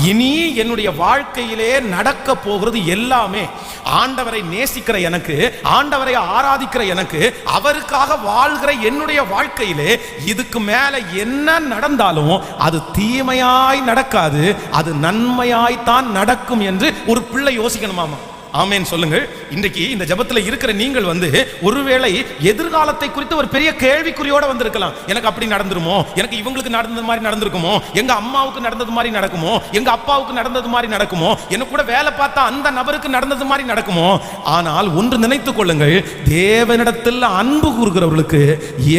இனி என்னுடைய வாழ்க்கையிலே நடக்க போகிறது எல்லாமே ஆண்டவரை நேசிக்கிற எனக்கு, ஆண்டவரை ஆராதிக்கிற எனக்கு, அவருக்காக வாழ்கிற என்னுடைய வாழ்க்கையிலே இதுக்கு மேல என்ன நடந்தாலும் அது தீமையாய் நடக்காது, அது நன்மையாய்த்தான் நடக்கும் என்று ஒரு பிள்ளை யோசிக்கணுமாமா. ஆமேன் சொல்லுங்கள். இன்றைக்கு இந்த ஜெபத்தில் இருக்கிற நீங்கள் ஒருவேளை எதிர்காலத்தை குறித்து ஒரு பெரிய கேள்விக்குறியோட வந்திருக்கலாம். எனக்கு அப்படி நடந்துருமோ, எனக்கு இவங்களுக்கு நடந்தது மாதிரி நடந்திருக்குமோ, எங்க அம்மாவுக்கு நடந்தது மாதிரி நடக்குமோ, எங்க அப்பாவுக்கு நடந்தது மாதிரி நடக்குமோ, எனக்கு கூட வேலை பார்த்தா அந்த நபருக்கு நடந்தது மாதிரி நடக்குமோ. ஆனால் ஒன்று நினைத்துக் கொள்ளுங்கள், தேவனிடத்தில் அன்பு கூறுகிறவர்களுக்கு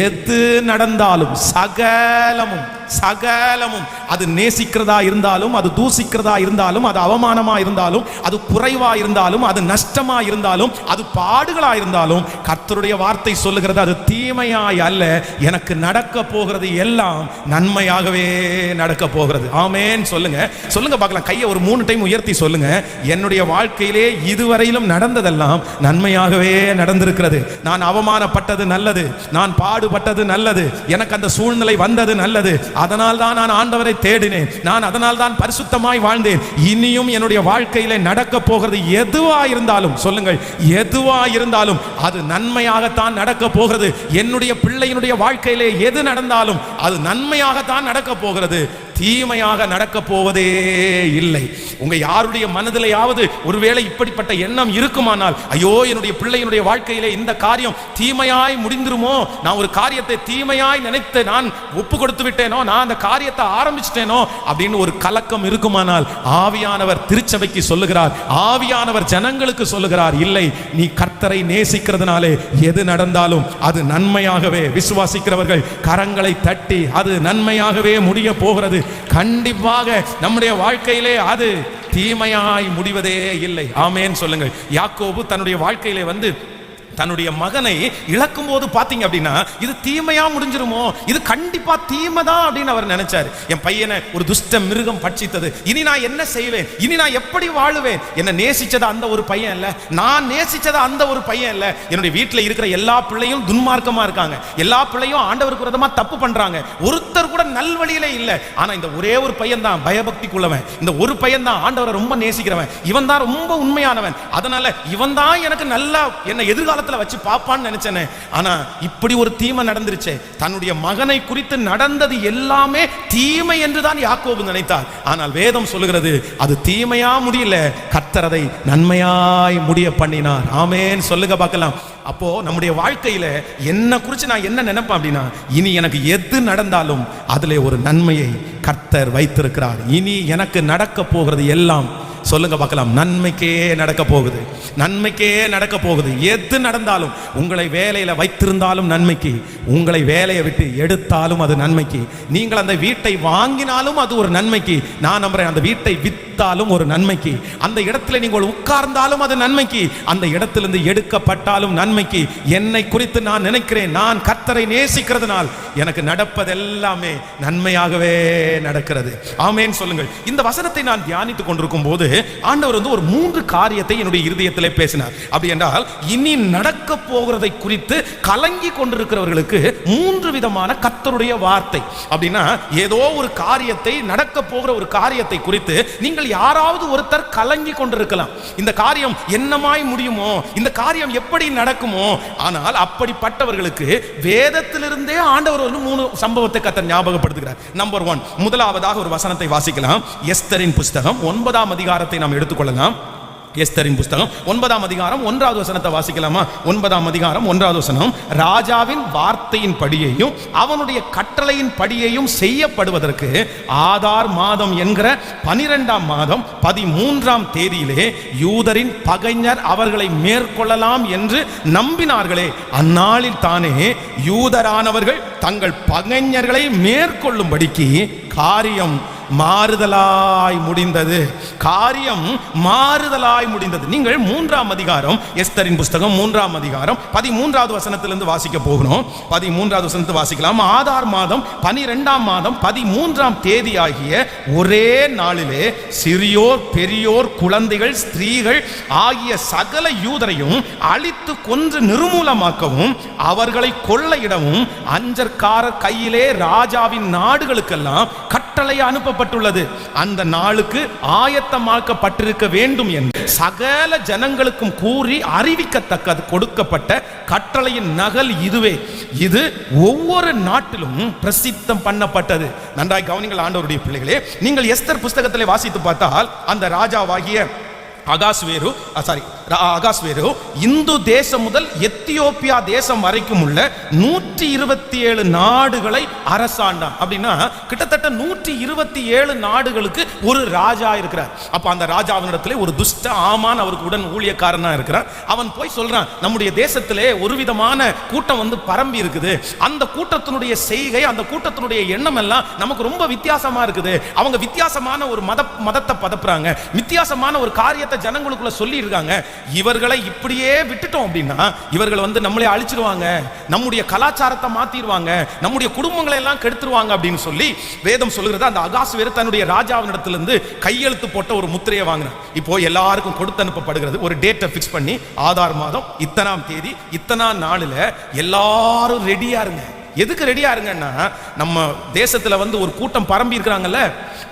எது நடந்தாலும் சகலமும் சகலமும், அது நேசிக்கிறதா இருந்தாலும், அது தூசிக்கிறதா இருந்தாலும், அது அவமானமா இருந்தாலும், அது குறைவா இருந்தாலும், அது நஷ்டமா இருந்தாலும், அது பாடுகளா இருந்தாலும், கர்த்தருடைய வார்த்தை சொல்லுகிறது அது தீமையாய் அல்ல, எனக்கு நடக்க போகிறது எல்லாம் நன்மையாகவே நடக்க போகிறது. ஆமென் சொல்லுங்க. சொல்லுங்க பார்க்கலாம். கையை ஒரு 3 டைம் உயர்த்தி சொல்லுங்க. என்னுடைய வாழ்க்கையிலே இதுவரையிலும் நடந்ததெல்லாம் நன்மையாகவே நடந்திருக்கிறது. நான் அவமானப்பட்டது நல்லது, நான் பாடுபட்டது நல்லது, எனக்கு அந்த சூழ்நிலை வந்தது நல்லது, அதனால் தான் நான் ஆண்டவரை தேடினேன், நான் அதனால் தான் பரிசுத்தமாய் வாழ்ந்தேன். இனியும் என்னுடைய வாழ்க்கையிலே நடக்க போகிறது எதுவா இருந்தாலும், சொல்லுங்கள், எதுவா இருந்தாலும் அது நன்மையாகத்தான் நடக்க போகிறது. என்னுடைய பிள்ளையினுடைய வாழ்க்கையிலே எது நடந்தாலும் அது நன்மையாகத்தான் நடக்க போகிறது, தீமையாக நடக்க போவதே இல்லை. உங்க யாருடைய மனதிலேயாவது ஒருவேளை இப்படிப்பட்ட எண்ணம் இருக்குமானால், ஐயோ என்னுடைய பிள்ளையினுடைய வாழ்க்கையிலே இந்த காரியம் தீமையாய் முடிந்துருமோ, நான் ஒரு காரியத்தை தீமையாய் நினைத்து நான் ஒப்பு கொடுத்து விட்டேனோ, நான் அந்த காரியத்தை ஆரம்பிச்சிட்டேனோ அப்படின்னு ஒரு கலக்கம் இருக்குமானால், ஆவியானவர் திருச்சபைக்கு சொல்லுகிறார், ஆவியானவர் ஜனங்களுக்கு சொல்லுகிறார், இல்லை, நீ கர்த்தரை நேசிக்கிறதுனாலே எது நடந்தாலும் அது நன்மையாகவே, விசுவாசிக்கிறவர்கள் கரங்களை தட்டி அது நன்மையாகவே முடிய போகிறது. கண்டிப்பாக நம்முடைய வாழ்க்கையிலே அது தீமையாய் முடிவதே இல்லை. ஆமென் சொல்லுங்கள். யாக்கோபு தன்னுடைய வாழ்க்கையிலே தன்னுடைய மகனை இழக்கும் போது பாத்தீங்க அப்படின்னா, இது தீமையா முடிஞ்சிருமோ, இது கண்டிப்பா தீமை தான் அப்படின்னு அவர் நினைச்சாரு. என் பையனை ஒரு துஷ்ட மிருகம் பட்சித்தது, இனி நான் என்ன செய்வேன், இனி நான் எப்படி வாழுவேன், என்ன நேசிச்சது அந்த ஒரு பையன் இல்ல, நான் நேசிச்சது அந்த ஒரு பையன் இல்ல, என்னுடைய வீட்டில் இருக்கிற எல்லா பிள்ளையும் துன்மார்க்கமா இருக்காங்க, எல்லா பிள்ளையும் ஆண்டவருக்கு விரோதமா தப்பு பண்றாங்க, ஒருத்தர் கூட நல்வழியிலே இல்லை, ஆனா இந்த ஒரே ஒரு பையன் தான் பயபக்திக்குள்ளவன், இந்த ஒரு பையன் தான் ஆண்டவரை ரொம்ப நேசிக்கிறவன், இவன் தான் ரொம்ப உண்மையானவன், அதனால இவன் தான் எனக்கு நல்லா என்ன எதிர்கால வச்சு பாப்பான்னு நினைச்சேனே. ஆனா இப்படி ஒரு தீமை நடந்துருச்சே. தன்னுடைய மகனை குறித்து நடந்தது எல்லாமே தீமை என்றுதான் யாக்கோபு நினைத்தார். ஆனால் வேதம் சொல்லுகிறது அது தீமையா முடியல, கர்த்தர் அதை நன்மையாய் முடிய பண்ணினார். ஆமென் சொல்லுங்க பார்க்கலாம். அப்போ நம்முடைய வாழ்க்கையில என்ன குறித்து நான் என்ன நினைப்பேன் அப்படின்னா, இனி எனக்கு எது நடந்தாலும் அதிலே ஒரு நன்மையை கர்த்தர் வைத்திருக்கிறார். இனி எனக்கு நடக்க போகிறது எல்லாம், சொல்லுங்க பார்க்கலாம், நன்மைக்கே நடக்க போகுது, நன்மைக்கே நடக்க போகுது. எது நடந்தாலும், உங்களை வேலையில வைத்திருந்தாலும் நன்மைக்கு, உங்களை வேலையை விட்டு எடுத்தாலும் அது நன்மைக்கு, நீங்கள் அந்த வீட்டை வாங்கினாலும் அது ஒரு நன்மைக்கு, நான் நம்புறேன் அந்த வீட்டை வித்தாலும் ஒரு நன்மைக்கு, அந்த இடத்துல நீங்கள் உட்கார்ந்தாலும் அது நன்மைக்கு, அந்த இடத்திலிருந்து எடுக்கப்பட்டாலும் நன்மைக்கு. என்னை குறித்து நான் நினைக்கிறேன், நான் கர்த்தரை நேசிக்கிறதுனால் எனக்கு நடப்பதெல்லாமே நன்மையாகவே நடக்கிறது. ஆமென் சொல்லுங்கள். இந்த வசனத்தை நான் தியானித்துக் கொண்டிருக்கும் போது ஆண்டவர் ஒரு 3 காரியத்தை என்னுடைய இருதயத்திலே பேசினார். அப்படி என்றால், இனி நடக்க போகிறதை குறித்து கலங்கி கொண்டிருக்கிறவர்களுக்கு 3 விதமான கர்த்தருடைய வார்த்தை. அப்படின்னா, ஏதோ ஒரு காரியத்தை, நடக்க போகிற ஒரு காரியத்தை குறித்து நீங்கள் யாராவது ஒருத்தர் கலங்கி கொண்டிருக்கலாம். இந்த காரியம் என்னமாய் முடியுமோ, இந்த காரியம் எப்படி நடக்குமோ. ஆனால் அப்படிப்பட்டவர்களுக்கு வேதத்திலிருந்தே ஆண்டவர் 3 சம்பவத்தை கர்த்தர் ஞாபகப்படுத்துகிறார். நம்பர் 1, முதலாவதாக ஒரு வசனத்தை வாசிக்கலாம். எஸ்தரின் புஸ்தகம் 9ஆம் அதிகாரத்தை நாம் எடுத்துக்கொள்ளலாம். எஸ்தரின் புஸ்தகம் 9ஆம் அதிகாரம் 1வது வசனத்தை வாசிக்கலாமா? 9ஆம் அதிகாரம் 1வது வசனம், ராஜாவின் வார்த்தையின் படியையும் அவனுடைய கட்டளையின் படியையும் செய்யப்படுவதற்கு ஆதார் மாதம் என்கிற 12ஆம் மாதம் 13ஆம் தேதியிலே யூதரின் பகைஞர் அவர்களை மேற்கொள்ளலாம் என்று நம்பினார்களே, அந்நாளில் தானே யூதரானவர்கள் தங்கள் பகைஞர்களை மேற்கொள்ளும்படிக்கு காரியம் மாறுதலாய் முடிந்தது. காரியம் மாறுதலாய் முடிந்தது. நீங்கள் 3ஆம் அதிகாரம், எஸ்தரின் புஸ்தகம் 3ஆம் அதிகாரம் 13வது வசனத்திலிருந்து வாசிக்க போகிறோம். 13வது வசனத்தை வாசிக்கலாம். ஆதார் மாதம் 12ஆம் மாதம் 13ஆம் தேதி ஆகிய ஒரே நாளிலே சிறியோர் பெரியோர் குழந்தைகள் ஸ்திரீகள் ஆகிய சகல யூதரையும் அழித்து கொன்று நிர்மூலமாக்கவும் அவர்களை கொள்ளையிடவும் அஞ்சற்காரர் கையிலே ராஜாவின் நாடுகளுக்கெல்லாம் கட்டளை கட்டளை அனுப்பப்பட்டுள்ளது. அந்த நாளுக்கு ஆயத்தமாக்கப்பட்டிருக்க வேண்டும் என்று சகல ஜனங்களுக்கும் கூறி அறிவிக்கத்தக்க கொடுக்கப்பட்ட கட்டளையின் நகல் இதுவே. இது ஒவ்வொரு நாட்டிலும் பிரசித்தம் பண்ணப்பட்டது. நன்றாய் கவனிங்கள் ஆண்டவருடைய பிள்ளைகளே. நீங்கள் எஸ்தர் புஸ்தகத்திலே வாசித்து பார்த்தால் அந்த ராஜாவாகிய அகாஸ்வேரு இந்து தேசம் முதல் எத்தியோப்பியா தேசம் வரைக்கும் உள்ள 127 நாடுகளை அரசாண்டான். அப்படின்னா கிட்டத்தட்ட 127 நாடுகளுக்கு ஒரு ராஜா இருக்கிறார். அப்ப அந்த ராஜாவினிடத்திலே ஒரு துஷ்ட ஆமான் அவருக்கு உடன் ஊழியக்காரனா இருக்கிறார். அவன் போய் சொல்றான், நம்முடைய தேசத்திலே ஒரு விதமான கூட்டம் வந்து பரம்பி இருக்குது. அந்த கூட்டத்தினுடைய செய்கை, அந்த கூட்டத்தினுடைய எண்ணம் எல்லாம் நமக்கு ரொம்ப வித்தியாசமா இருக்குது. அவங்க வித்தியாசமான ஒரு மதத்தை பதப்புறாங்க, வித்தியாசமான ஒரு காரியத்தை ஜனங்களுக்குள்ள சொல்லி இருக்காங்க. இவர்களை இப்படியே விட்டுட்டோம் அப்படின்னா இவர்கள் வந்து நம்மளே அழிச்சிருவாங்க, நம்முடைய கலாச்சாரத்தை மாத்திடுவாங்க, நம்முடைய குடும்பங்களை எல்லாம் கெடுத்துருவாங்க அப்படின்னு சொல்லி வேதம் சொல்லுகிறது. அந்த அகாஸ்வேரு தன்னுடைய ராஜாவினிடத்திலிருந்து கையெழுத்து போட்ட ஒரு முத்திரையை வாங்கினார். இப்போ எல்லாருக்கும் கொடுத்து அனுப்பப்படுகிறது. ஒரு டேட்டை பிக்ஸ் பண்ணி ஆதார் மாதம் இத்தனாம் தேதி இத்தனாம் நாளில் எல்லாரும் ரெடியா இருங்க. எதுக்கு ரெடியா இருங்கன்னா, நம்ம தேசத்துல வந்து ஒரு கூட்டம் பரம்பி இருக்கிறாங்கல்ல,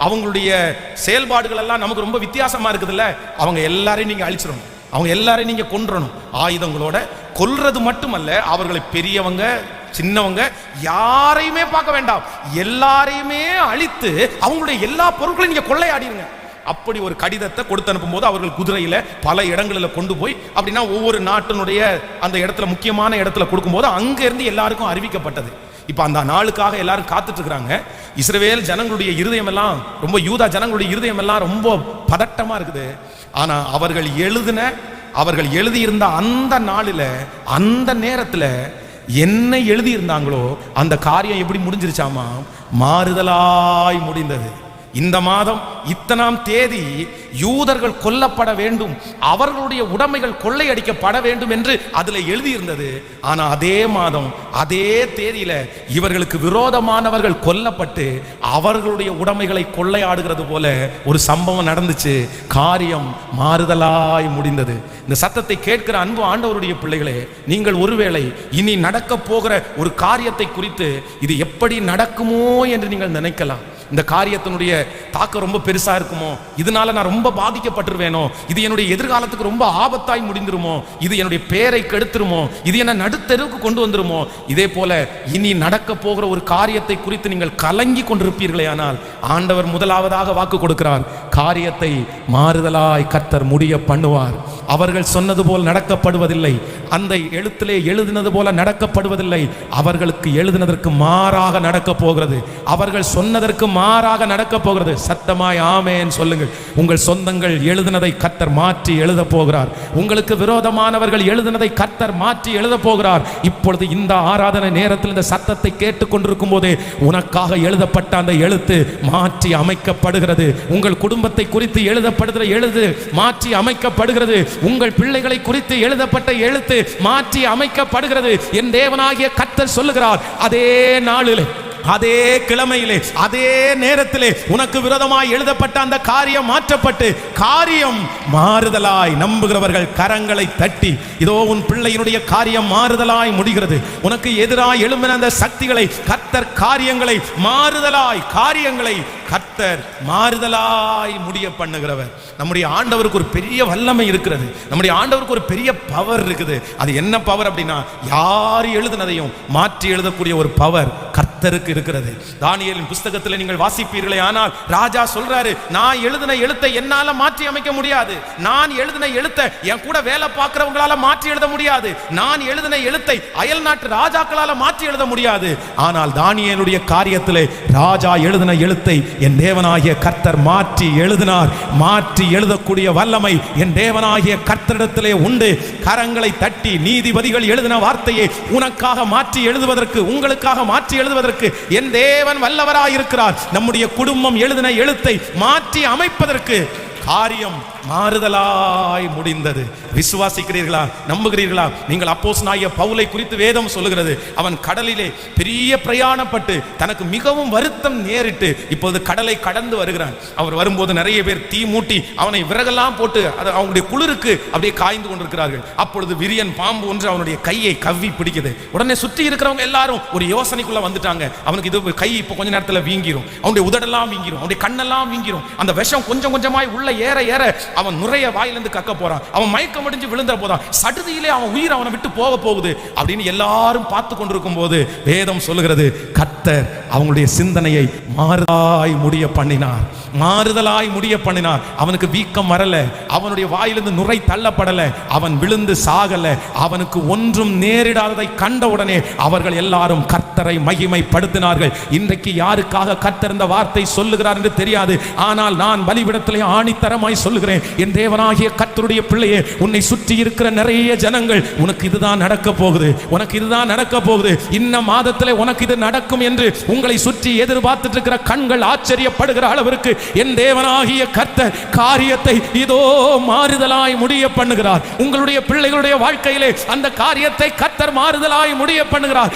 அவங்களுடைய செயல்பாடுகள் எல்லாம் நமக்கு ரொம்ப வித்தியாசமா இருக்குதுல்ல, அவங்க எல்லாரையும் நீங்க அழிச்சிடணும், அவங்க எல்லாரையும் நீங்க கொன்றணும். ஆயுதங்களோட கொல்றது மட்டுமல்ல, அவர்களை பெரியவங்க சின்னவங்க யாரையுமே பார்க்க வேண்டாம், எல்லாரையுமே அழித்து அவங்களுடைய எல்லா பொருட்களையும் நீங்க கொள்ளையாடிருங்க. அப்படி ஒரு கடிதத்தை கொடுத்து அனுப்பும் போது அவர்கள் குதிரையில பல இடங்களில் கொண்டு போய், அப்படின்னா ஒவ்வொரு நாட்டினுடைய அந்த இடத்துல முக்கியமான இடத்துல கொடுக்கும்போது அங்க இருந்து எல்லாருக்கும் அறிவிக்கப்பட்டது. இப்ப அந்த நாளுக்காக எல்லாரும் காத்துட்டு இருக்கிறாங்க. இஸ்ரவேல் ஜனங்களுடைய இருதயம் எல்லாம் ரொம்ப, யூதா ஜனங்களுடைய இருதயம் எல்லாம் ரொம்ப பதட்டமா இருக்குது. ஆனா அவர்கள் எழுதியிருந்த அந்த நாளில் அந்த நேரத்தில் என்ன எழுதியிருந்தாங்களோ அந்த காரியம் எப்படி முடிஞ்சிருச்சாமா, மாறுதலாய் முடிந்தது. இந்த மாதம் இத்தனாம் தேதி யூதர்கள் கொல்லப்பட வேண்டும், அவர்களுடைய உடைமைகள் கொள்ளையடிக்கப்பட வேண்டும் என்று அதில் எழுதியிருந்தது. ஆனா அதே மாதம் அதே தேதியில இவர்களுக்கு விரோதமானவர்கள் கொல்லப்பட்டு அவர்களுடைய உடைமைகளை கொள்ளையாடுகிறது போல ஒரு சம்பவம் நடந்துச்சு. காரியம் மாறுதலாய் முடிந்தது. இந்த சத்தத்தை கேட்கிற அன்பு ஆண்டவருடைய பிள்ளைகளே, நீங்கள் ஒருவேளை இனி நடக்க போகிற ஒரு காரியத்தை குறித்து இது எப்படி நடக்குமோ என்று நீங்கள் நினைக்கலாம். இந்த காரியத்தினுடைய தாக்கம் ரொம்ப பெருசா இருக்குமோ, இதனால நான் ரொம்ப பாதிக்கப்பட்டுருவேனோ, இது என்னுடைய எதிர்காலத்துக்கு ரொம்ப ஆபத்தாய் முடிந்துருமோ, இது என்னுடைய பேரை கெடுத்துருமோ, இது என்ன நடுத்தெருவுக்கு கொண்டு வந்துருமோ. இதே போல இனி நடக்க போகிற ஒரு காரியத்தை குறித்து நீங்கள் கலங்கி கொண்டிருப்பீர்களே, ஆனால் ஆண்டவர் முதலாவதாக வாக்கு கொடுக்கிறார், காரியத்தை மாறுதலாய் கர்த்தர் முடிய பண்ணுவார். அவர்கள் சொன்னது போல் நடக்கப்படுவதில்லை, அந்த எழுத்திலே எழுதினது போல நடக்கப்படுவதில்லை, அவர்களுக்கு எழுதினதற்கு மாறாக நடக்க போகிறது, அவர்கள் சொன்னதற்கு மாறாக நடக்க போகிறது. சத்தமாய் ஆமென் சொல்லுங்கள். உங்கள் சொந்தங்கள் எழுதினதை கர்த்தர் மாற்றி எழுத போகிறார். உங்களுக்கு விரோதமானவர்கள் எழுதினதை கர்த்தர் மாற்றி எழுத போகிறார். இப்பொழுது இந்த ஆராதனை நேரத்தில் இந்த சத்தத்தை கேட்டுக்கொண்டிருக்கும் போதே உனக்காக எழுதப்பட்ட அந்த எழுத்து மாற்றி அமைக்கப்படுகிறது. உங்கள் குடும்பத்தை குறித்து எழுதப்படுகிற எழுத்து மாற்றி அமைக்கப்படுகிறது. உங்கள் பிள்ளைகளை குறித்து எழுதப்பட்ட எழுத்து மாற்றி அமைக்கப்படுகிறது. என் தேவனாகிய கர்த்தர் சொல்லுகிறார், அதே நாளிலே, அதே கிழமையிலே, அதே நேரத்திலே உனக்கு விரோதமாய் எழுதப்பட்ட அந்த காரியம் மாற்றப்பட்டு காரியம் மாறுதலாய், நம்புகிறவர்கள் கரங்களை தட்டி, இதோ உன் பிள்ளையினுடைய காரியம் மாறுதலாய் முடிகிறது. உனக்கு எதிராய் எழும்பின அந்த சக்திகளை கர்த்தர் காரியங்களை மாறுதலாய், காரியங்களை கர்த்தர் மாறுதலாய் முடிய பண்ணுகிறவர். நம்முடைய ஆண்டவருக்கு ஒரு பெரிய வல்லமை இருக்கிறது. நம்முடைய ஆண்டவருக்கு ஒரு பெரிய பவர் இருக்குது. அது என்ன பவர் அப்படின்னா, யார் எழுதினதையும் மாற்றி எழுதக்கூடிய ஒரு பவர் கர்த்தருக்கு இருக்கிறது. தானியேலின் புஸ்தகத்தில் நீங்கள் வாசிப்பீர்களே, ஆனால் ராஜா சொல்றாரு, நான் எழுதின எழுத்தை என்னால மாற்றி அமைக்க முடியாது, நான் எழுதின எழுத்தை என் கூட வேலை பார்க்கிறவங்களால மாற்றி எழுத முடியாது, நான் எழுதின எழுத்தை அயல் நாட்டு ராஜாக்களால மாற்றி எழுத முடியாது. ஆனால் தானியேலுடைய காரியத்திலே ராஜா எழுதின எழுத்தை என் தேவனாகிய கர்த்தர் மாற்றி எழுதினார். மாற்றி எழுதக்கூடிய வல்லமை என் தேவனாகிய கர்த்தரிடத்திலே உண்டு. கரங்களை தட்டி, நீதிபதிகள் எழுதின வார்த்தையை உனக்காக மாற்றி எழுதுவதற்கு, உங்களுக்காக மாற்றி எழுதுவதற்கு என் தேவன் வல்லவராயிருக்கிறார். நம்முடைய குடும்பம் எழுதின எழுத்தை மாற்றி அமைப்பதற்கு காரியம் மாறுதலாய் முடிந்தது. விசுவாசிக்கிறீர்களா? நம்புகிறீர்களா? நீங்கள் அப்போஸ்தலனாகிய பவுலை குறித்து வேதம் சொல்லுகிறது, அவன் கடலிலே பெரிய பிரயாணப்பட்டு தனக்கு மிகவும் வருத்தம் நேரிட்டு இப்போது கடலை கடந்து வருகிறான். அவர் வரும்போது நிறைய பேர் தீ மூட்டி அவனை விறகெல்லாம் போட்டு அவனுடைய குளிருக்கு அப்படியே காய்ந்து கொண்டிருக்கிறார்கள். அப்பொழுது விரியன் பாம்பு ஒன்று அவனுடைய கையை கவ்வி பிடிக்குது. உடனே சுற்றி இருக்கிறவங்க எல்லாரும் ஒரு யோசனைக்குள்ள வந்துட்டாங்க, அவனுக்கு இது கை இப்போ கொஞ்ச நேரத்தில் வீங்கிரும், அவனுடைய உதடெல்லாம் வீங்கிரும், அவனுடைய கண்ணெல்லாம் வீங்கிரும், அந்த விஷம் கொஞ்சம் கொஞ்சமாய் உள்ள ஏற ஏற அவன் நுரைய வாயிலிருந்து கக்க போறான், அவன் மயக்கம் அடைஞ்சு விழுந்துற போதான், சடுதியிலே அவன் உயிர் அவனை விட்டு போக போகுது அப்படின்னு எல்லாரும் பார்த்து கொண்டிருக்கும் போது வேதம் சொல்லுகிறது, கர்த்தர் அவங்களுடைய சிந்தனையை மாறுதலாய் முடிய பண்ணினார். மாறுதலாய் முடிய பண்ணினார். அவனுக்கு வீக்கம் வரல, அவனுடைய வாயிலிருந்து நுரை தள்ளப்படல, அவன் விழுந்து சாகல, அவனுக்கு ஒன்றும் நேரிடாததை கண்டவுடனே அவர்கள் எல்லாரும் கர்த்தரை மகிமைப்படுத்தினார்கள். இன்றைக்கு யாருக்காக கர்த்தர் இந்த வார்த்தை சொல்லுகிறார் என்று தெரியாது, ஆனால் நான் பலிபீடத்திலே ஆணித்தரமாய் சொல்லுகிறேன், என் தேவனாகிய கர்த்தருடைய பிள்ளையே, உன்னை சுற்றி இருக்கிற நிறைய ஜனங்கள் உனக்கு இதுதான் நடக்க போகுது, உனக்கு இதுதான் நடக்க போகுது, இந்த மாதத்திலே உனக்கு இது நடக்கும் என்று உங்களை சுற்றி எதிர்பார்த்துட்டு இருக்கிற கண்கள் ஆச்சரியப்படுகிற அளவிற்கு என் தேவனாகிய கர்த்தர் காரியத்தை இதோ மாறுதலாய் முடிய பண்ணுகிறார். உங்களுடைய பிள்ளைகளுடைய வாழ்க்கையிலே அந்த காரியத்தை கர்த்தர் மாறுதலாய் முடிய பண்ணுகிறார்.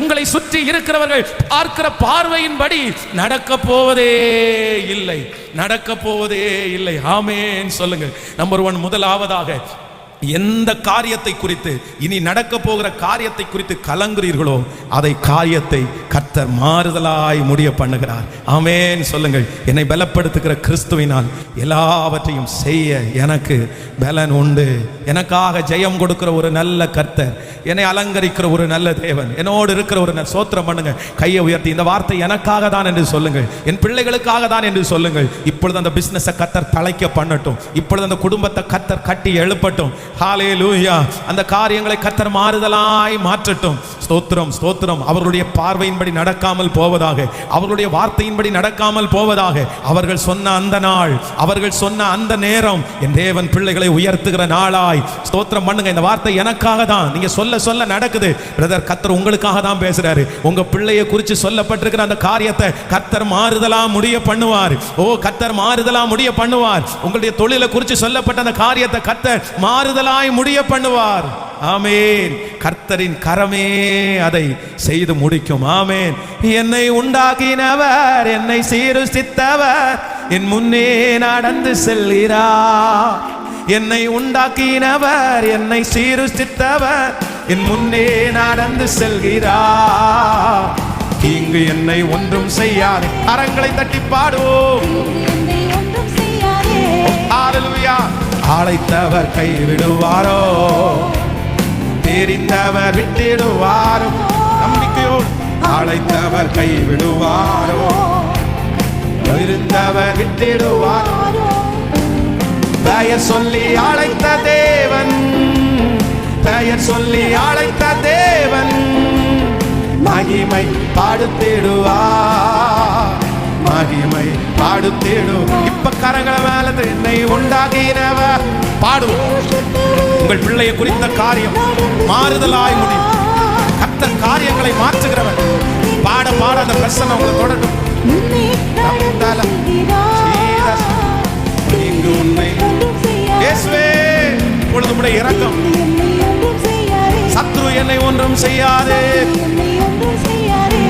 உங்களை சுற்றி இருக்கிறவர்கள் பார்க்கிற பார்வையின்படி நடக்க போவதே இல்லை, நடக்க போவதே இல்லை. ஆமென் சொல்லுங்கள். நம்பர் 1, முதலாவதாக எந்த காரியத்தை குறித்து, இனி நடக்க போகிற காரியத்தை குறித்து கலங்குறீர்களோ அதை காரியத்தை கர்த்தர் மாறுதலாய் முடிய பண்ணுகிறார். ஆமென் சொல்லுங்கள். என்னை பலப்படுத்துகிற கிறிஸ்துவினால் எல்லாவற்றையும் செய்ய எனக்கு பலன் உண்டு. எனக்காக ஜெயம் கொடுக்கிற ஒரு நல்ல கர்த்தர், என்னை அலங்கரிக்கிற ஒரு நல்ல தேவன், என்னோடு இருக்கிற ஒரு சோத்திரம் பண்ணுங்க. கையை உயர்த்தி இந்த வார்த்தை எனக்காக தான் என்று சொல்லுங்கள், என் பிள்ளைகளுக்காக தான் என்று சொல்லுங்கள். இப்பொழுது அந்த பிசினஸை கர்த்தர் தழைக்க பண்ணட்டும், இப்பொழுது அந்த குடும்பத்தை கர்த்தர் கட்டி எழுப்பட்டும். ஹல்லேலூயா. அந்த காரியங்களை கர்த்தர் மாறுதலாய் மாற்றட்டும். ஸ்தோத்திரம் ஸ்தோத்திரம். அவர்களுடைய பார்வையின்படி நடக்காமல் போவதாக, அவர்களுடைய வார்த்தையின்படி நடக்காமல் போவதாக. அவர்கள் சொன்ன அந்த நாள், அவர்கள் சொன்ன அந்த நேரம் என் தேவன் பிள்ளைகளை உயர்த்துகிற நாளாய் ஸ்தோத்திரம் பண்ணுங்க. இந்த வார்த்தை எனக்காக தான், நீங்க சொல்ல சொல்ல நடக்குது பிரதர். கர்த்தர் உங்களுக்காக தான் பேசுறாரு. உங்க பிள்ளையை குறித்து சொல்லப்பட்டிருக்கிற அந்த காரியத்தை கர்த்தர் மாறுதலா முடிய பண்ணுவார். ஓ, கர்த்தர் மாறுதலா முடிய பண்ணுவார். உங்களுடைய தொழிலை குறித்து சொல்லப்பட்ட அந்த காரியத்தை கர்த்தர் மாறுதலாய் முடிய பண்ணுவார். ஆமென். கர்த்தரின் கரமே அதை செய்து முடிக்கும். ஆமென். என்னை உண்டாக்கினவர், என்னை சீருஷ்டித்தவர் என் முன்னே நடந்து செல்கிறார். என்னை உண்டாக்கினவர், என்னை சீருஷ்டித்தவர் என் முன்னே நடந்து செல்கிறார். இங்கு என்னை ஒன்றும் செய்யாதே. கரங்களை தட்டி பாடுவோம். ஹல்லேலூயா. அழைத்தவர் கைவிடுவாரோ, தெரிந்தவர் விட்டிடுவாரோ, நம்பிக்கையோடு அழைத்தவர் கைவிடுவாரோ, இருந்தவர் விட்டிடுவாரோ. பெயர் சொல்லி அழைத்த தேவன், பெயர் சொல்லி அழைத்த தேவன் மகிமை பாடுத்திடுவார், மகிமை பாடுத்திடும். இப்ப கரங்களை மேல என்னை உண்டாக்கினவர் பாடுவோம். உங்கள் பிள்ளையை குறித்த காரியம் மாறுதலாய் முடியும். கர்த்தர் காரியங்களை மாற்றுகிறவர். பாட பாட அந்த பிரசன்னம் உங்களை தொடரும். இயேசுவே, இப்பொழுது உம்முடைய இரக்கம். சத்ரு என்னை ஒன்றும் செய்யாதே,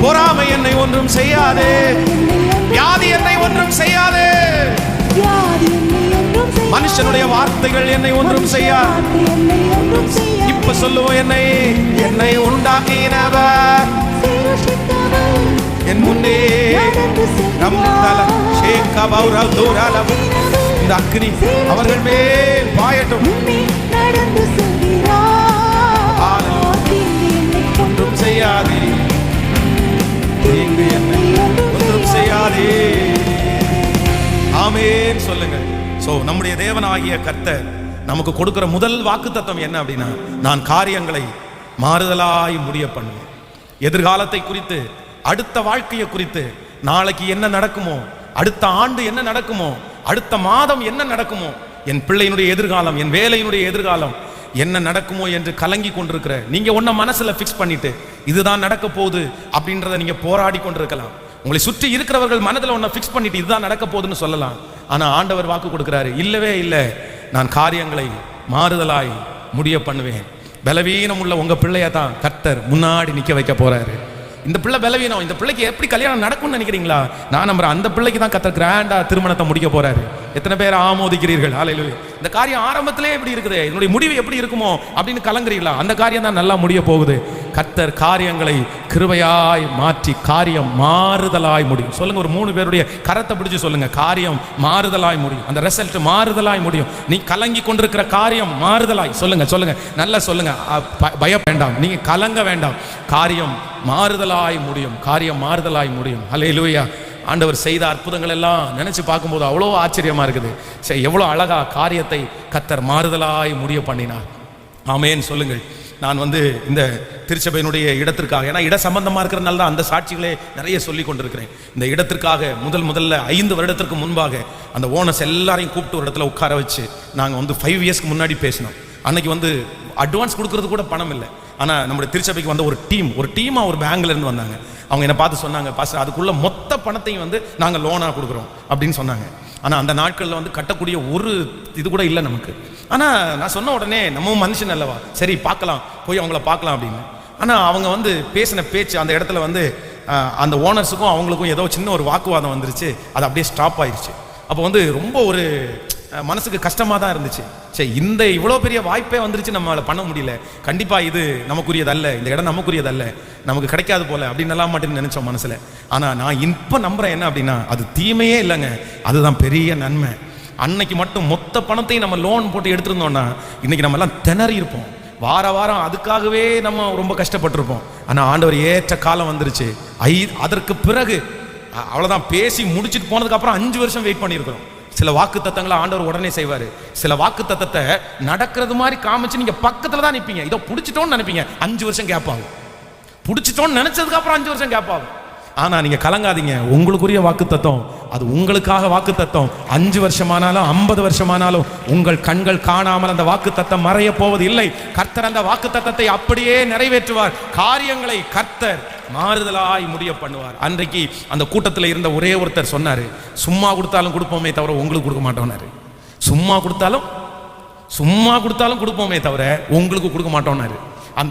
பொறாமை என்னை ஒன்றும் செய்யாதே, வியாதி என்னை ஒன்றும் செய்யாதே, மனுஷனுடைய வார்த்தைகள் என்னை ஒன்றும் செய்யாது. இப்ப சொல்லுவோம், என்னை உண்டாக்கினவர் என் முன்னே இந்த அக்னி அவர்கள் மேல் பாயட்டும். ஒன்றும் செய்யாதே, ஒன்றும் செய்யாதே. ஆமென் சொல்லுங்கள். சோ நம்முடைய தேவனாகிய கர்த்தர் நமக்கு கொடுக்கிற முதல் வாக்குத்தத்தம் என்ன அப்படின்னா, நான் காரியங்களை மாறுதலாய் முடிய பண்ணுவேன். எதிர்காலத்தை குறித்து, அடுத்த வாழ்க்கையை குறித்து, நாளைக்கு என்ன நடக்குமோ, அடுத்த ஆண்டு என்ன நடக்குமோ, அடுத்த மாதம் என்ன நடக்குமோ, என் பிள்ளையினுடைய எதிர்காலம், என் வேலையினுடைய எதிர்காலம் என்ன நடக்குமோ என்று கலங்கி கொண்டிருக்கிற நீங்க ஒன்ன மனசுல பிக்ஸ் பண்ணிட்டு இதுதான் நடக்க போகுது அப்படின்றத நீங்க போராடி கொண்டிருக்கலாம். உங்களை சுற்றி இருக்கிறவர்கள் மனதில் ஒன்றை ஃபிக்ஸ் பண்ணிட்டு இதுதான் நடக்க போகுதுன்னு சொல்லலாம். ஆனா ஆண்டவர் வாக்கு கொடுக்கிறாரு, இல்லவே இல்லை, நான் காரியங்களை மாறுதலாய் முடிய பண்ணுவேன். பலவீனம் உள்ள உங்க பிள்ளைய தான் கர்த்தர் முன்னாடி நிக்க வைக்க போறாரு. இந்த பிள்ளை பலவீனம், இந்த பிள்ளைக்கு எப்படி கல்யாணம் நடக்கும்னு நினைக்கிறீங்களா? நான் நம்புறேன் அந்த பிள்ளைக்கு தான் கர்த்தர் கிராண்டா திருமணத்தை முடிக்க போறாரு. எத்தனை பேர் ஆமோதிக்கிறீர்கள்? ஹல்லேலூயா. இந்த காரியம் ஆரம்பத்திலே எப்படி இருக்குது, என்னுடைய முடிவு எப்படி இருக்குமோ அப்படின்னு கலங்குறீங்களா? அந்த காரியம் தான் நல்லா முடிய போகுது. கர்த்தர் காரியங்களை கிருபையாய் மாற்றி காரியம் மாறுதலாய் முடியும். சொல்லுங்க, ஒரு 3 பேருடைய கரத்தை பிடிச்சு சொல்லுங்க, காரியம் மாறுதலாய் முடியும். அந்த ரிசல்ட் மாறுதலாய் முடியும். நீ கலங்கி கொண்டிருக்கிற காரியம் மாறுதலாய், சொல்லுங்க சொல்லுங்க, நல்லா சொல்லுங்க, பயம் வேண்டாம், நீங்க கலங்க வேண்டாம், காரியம் மாறுதலாய் முடியும், காரியம் மாறுதலாய் முடியும். ஹல்லேலூயா. ஆண்டவர் செய்த அற்புதங்கள் எல்லாம் நினைச்சு பார்க்கும்போது அவ்வளோ ஆச்சரியமா இருக்குது. சரி, எவ்வளோ அழகா காரியத்தை கர்த்தர் மாறுதலாய் முடிய பண்ணினார். ஆமென் சொல்லுங்கள். நான் இந்த திருச்சபையினுடைய இடத்திற்காக, ஏன்னா இட சம்பந்தமா இருக்கிறதுனால தான் அந்த சாட்சிகளே நிறைய சொல்லி கொண்டிருக்கிறேன். இந்த இடத்திற்காக முதல்ல 5 வருடத்திற்கு முன்பாக அந்த ஓனர்ஸ் எல்லாரையும் கூப்பிட்டு ஒரு இடத்துல உட்கார வச்சு நாங்கள் 5 இயர்ஸ்க்கு முன்னாடி பேசினோம். அன்னைக்கு அட்வான்ஸ் கொடுக்கறது கூட பணம் இல்லை. ஆனால் நம்முடைய திருச்சபைக்கு ஒரு டீமாக ஒரு பேங்க்ல இருந்து வந்தாங்க. அவங்க என்னை பார்த்து சொன்னாங்க, பாஸ்டர் அதுக்குள்ள மொத்த பணத்தையும் நாங்கள் லோனாக கொடுக்குறோம் அப்படின்னு சொன்னாங்க. ஆனால் அந்த நாட்களில் கட்டக்கூடிய ஒரு இது கூட இல்லை நமக்கு. ஆனால் நான் சொன்ன உடனே நம்ம மனுஷன் அல்லவா, சரி பார்க்கலாம், போய் அவங்கள பார்க்கலாம் அப்படின்னு. ஆனால் அவங்க பேசின பேச்சு அந்த இடத்துல அந்த ஓனர்ஸுக்கும் அவங்களுக்கும் ஏதோ சின்ன ஒரு வாக்குவாதம் வந்துருச்சு. அது அப்படியே ஸ்டாப் ஆயிடுச்சு. அப்போ ரொம்ப ஒரு மனசுக்கு கஷ்டமாக தான் இருந்துச்சு. சரி, இவ்வளோ பெரிய வாய்ப்பே வந்துருச்சு, நம்மளால் பண்ண முடியல, கண்டிப்பாக இது நமக்குரியதல்ல, இந்த இடம் நமக்குரியதல்ல, நமக்கு கிடைக்காது போல அப்படின்னு எல்லாம் மட்டும் நினைச்சோம் மனசில். ஆனால் நான் இப்போ நம்புறேன் என்ன அப்படின்னா, அது தீமையே இல்லைங்க, அதுதான் பெரிய நன்மை. அன்னைக்கு மட்டும் மொத்த பணத்தையும் நம்ம லோன் போட்டு எடுத்திருந்தோம்னா இன்னைக்கு நம்ம எல்லாம் திணறி இருப்போம். வாரம் அதுக்காகவே நம்ம ரொம்ப கஷ்டப்பட்டிருப்போம். ஆனால் ஆண்டவர் ஏற்ற காலம் வந்துருச்சு. அதற்கு பிறகு அவ்வளோதான், பேசி முடிச்சுட்டு போனதுக்கு அப்புறம் 5 வருஷம் வெயிட் பண்ணியிருக்கிறோம். சில வாக்கு தத்தங்களை ஆண்டவர் உடனே செய்வாரு. சில வாக்கு தத்தத்தை நடக்கிறது மாதிரி காமிச்சு நீங்க பக்கத்துல தான் நிற்பீங்க. இதோ பிடிச்சிட்டோன்னு நினைப்பீங்க, 5 வருஷம் கேப் ஆகும். பிடிச்சிட்டோன்னு நினைச்சதுக்கு அப்புறம் 5 வருஷம் கேப் ஆகும். ஆனா நீங்க கலங்காதீங்க, உங்களுக்குரிய வாக்கு தத்தம் அது உங்களுக்காக வாக்கு தத்தம். 5 வருஷமானாலும் 50 வருஷமானாலும் உங்கள் கண்கள் காணாமல் அந்த வாக்கு தத்தம் மறைய போவது இல்லை. கர்த்தர் அந்த வாக்கு தத்தத்தை அப்படியே நிறைவேற்றுவார். காரியங்களை கர்த்தர் மாறுதலாய் முடிய பண்ணுவார். அன்றைக்கு அந்த கூட்டத்தில் இருந்த ஒரே ஒருத்தர் சொன்னாரு, சும்மா கொடுத்தாலும் கொடுப்போமே தவிர உங்களுக்கு கொடுக்க மாட்டோம்னாரு. சும்மா கொடுத்தாலும் கொடுப்போமே தவிர உங்களுக்கு கொடுக்க மாட்டோம்னாரு.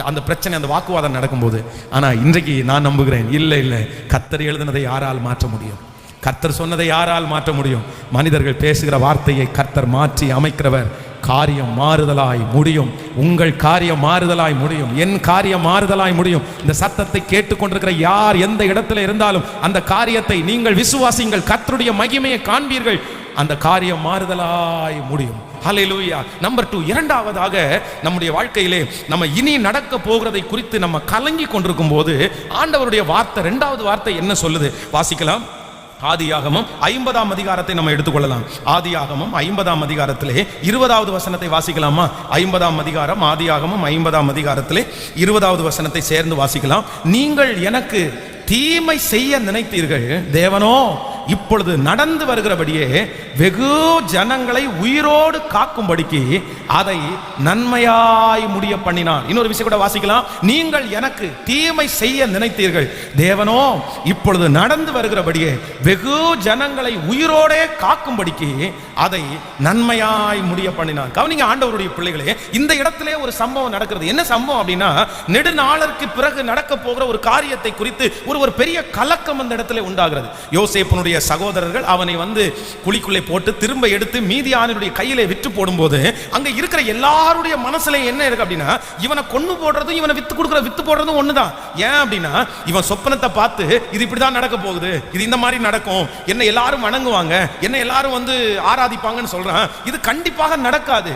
அந்த பிரச்சனை, அந்த வாக்குவாதம் நடக்கும்போது. ஆனா இன்றைக்கு நான் நம்புகிறேன், இல்லை, கர்த்தர் எழுதினதை யாரால் மாற்ற முடியும்? கர்த்தர் சொன்னதை யாரால் மாற்ற முடியும்? மனிதர்கள் பேசுகிற வார்த்தையை கர்த்தர் மாற்றி அமைக்கிறவர். காரியம் மாறுதலாய் முடியும். உங்கள் காரியம் மாறுதலாய் முடியும். என் காரியம் மாறுதலாய் முடியும். இந்த சத்தத்தை கேட்டுக்கொண்டிருக்கிற யார் எந்த இடத்துல இருந்தாலும் அந்த காரியத்தை நீங்கள் விசுவாசிங்கள். கர்த்தருடைய மகிமையை காண்பீர்கள். அந்த காரியம் மாறுதலாய் முடியும். ஹல்லேலூயா. நம்பர் 2, இரண்டாவதாக நம்முடைய வாழ்க்கையிலே நம்ம இனி நடக்க போகிறதை குறித்து நம்ம கலங்கி கொண்டிருக்கும் போது ஆண்டவருடைய வார்த்தை, 2வது வார்த்தை என்ன சொல்லுது? வாசிக்கலாம். ஆதியாகமம் 50ஆம் அதிகாரத்தை நம்ம எடுத்துக்கொள்ளலாம். ஆதியாகமம் 50ஆம் அதிகாரத்திலே 20வது வசனத்தை வாசிக்கலாமா? 50ஆம் அதிகாரம், ஆதியாகமம் 50ஆம் அதிகாரத்திலே 20வது வசனத்தை சேர்ந்து வாசிக்கலாம். நீங்கள் எனக்கு தீமை செய்ய நினைத்தீர்கள், தேவனோ இப்பொழுது நடந்து வருகிறபடியே வெகு ஜனங்களை உயிரோடு காக்கும்படிக்கு அதை நன்மையாய் முடிய பண்ணினான். இன்னொரு விஷயம் கூட வாசிக்கலாம். நீங்கள் எனக்கு தீமை செய்ய நினைத்தீர்கள், தேவனோ இப்பொழுது நடந்து வருகிறபடியே வெகு ஜனங்களை உயிரோடே காக்கும்படிக்கு அதை நன்மையாய் முடிய பண்ணினான். கவனிங்க ஆண்டவருடைய பிள்ளைகளே, இந்த இடத்திலே ஒரு சம்பவம் நடக்கிறது. என்ன சம்பவம் அப்படின்னா, நெடுநாளுக்கு பிறகு நடக்க போகிற ஒரு காரியத்தை குறித்து ஒரு பெரிய கலக்கம் அந்த இடத்துல உண்டாகிறது. யோசேப்பினுடைய சகோதரர்கள் அவனை குழிக்குள்ளே போட்டு திரும்ப எடுத்து மீதியானுடைய கையிலே விற்று போடும்போது அங்க இருக்கிற எல்லாருடைய மனசுல என்ன இருக்கு அப்படின்னா, இவனை கொன்னு போடுறதும் இவனை வித்து போடுறதும் ஒண்ணுதான். ஏன் அப்படின்னா, இவன் சொப்பனத்தை பார்த்து இது இப்படிதான் நடக்க போகுது, இது இந்த மாதிரி நடக்கும், என்ன எல்லாரும் வணங்குவாங்க, என்ன எல்லாரும் ஆராதிப்பாங்கன்னு சொல்றான். இது கண்டிப்பாக நடக்காது.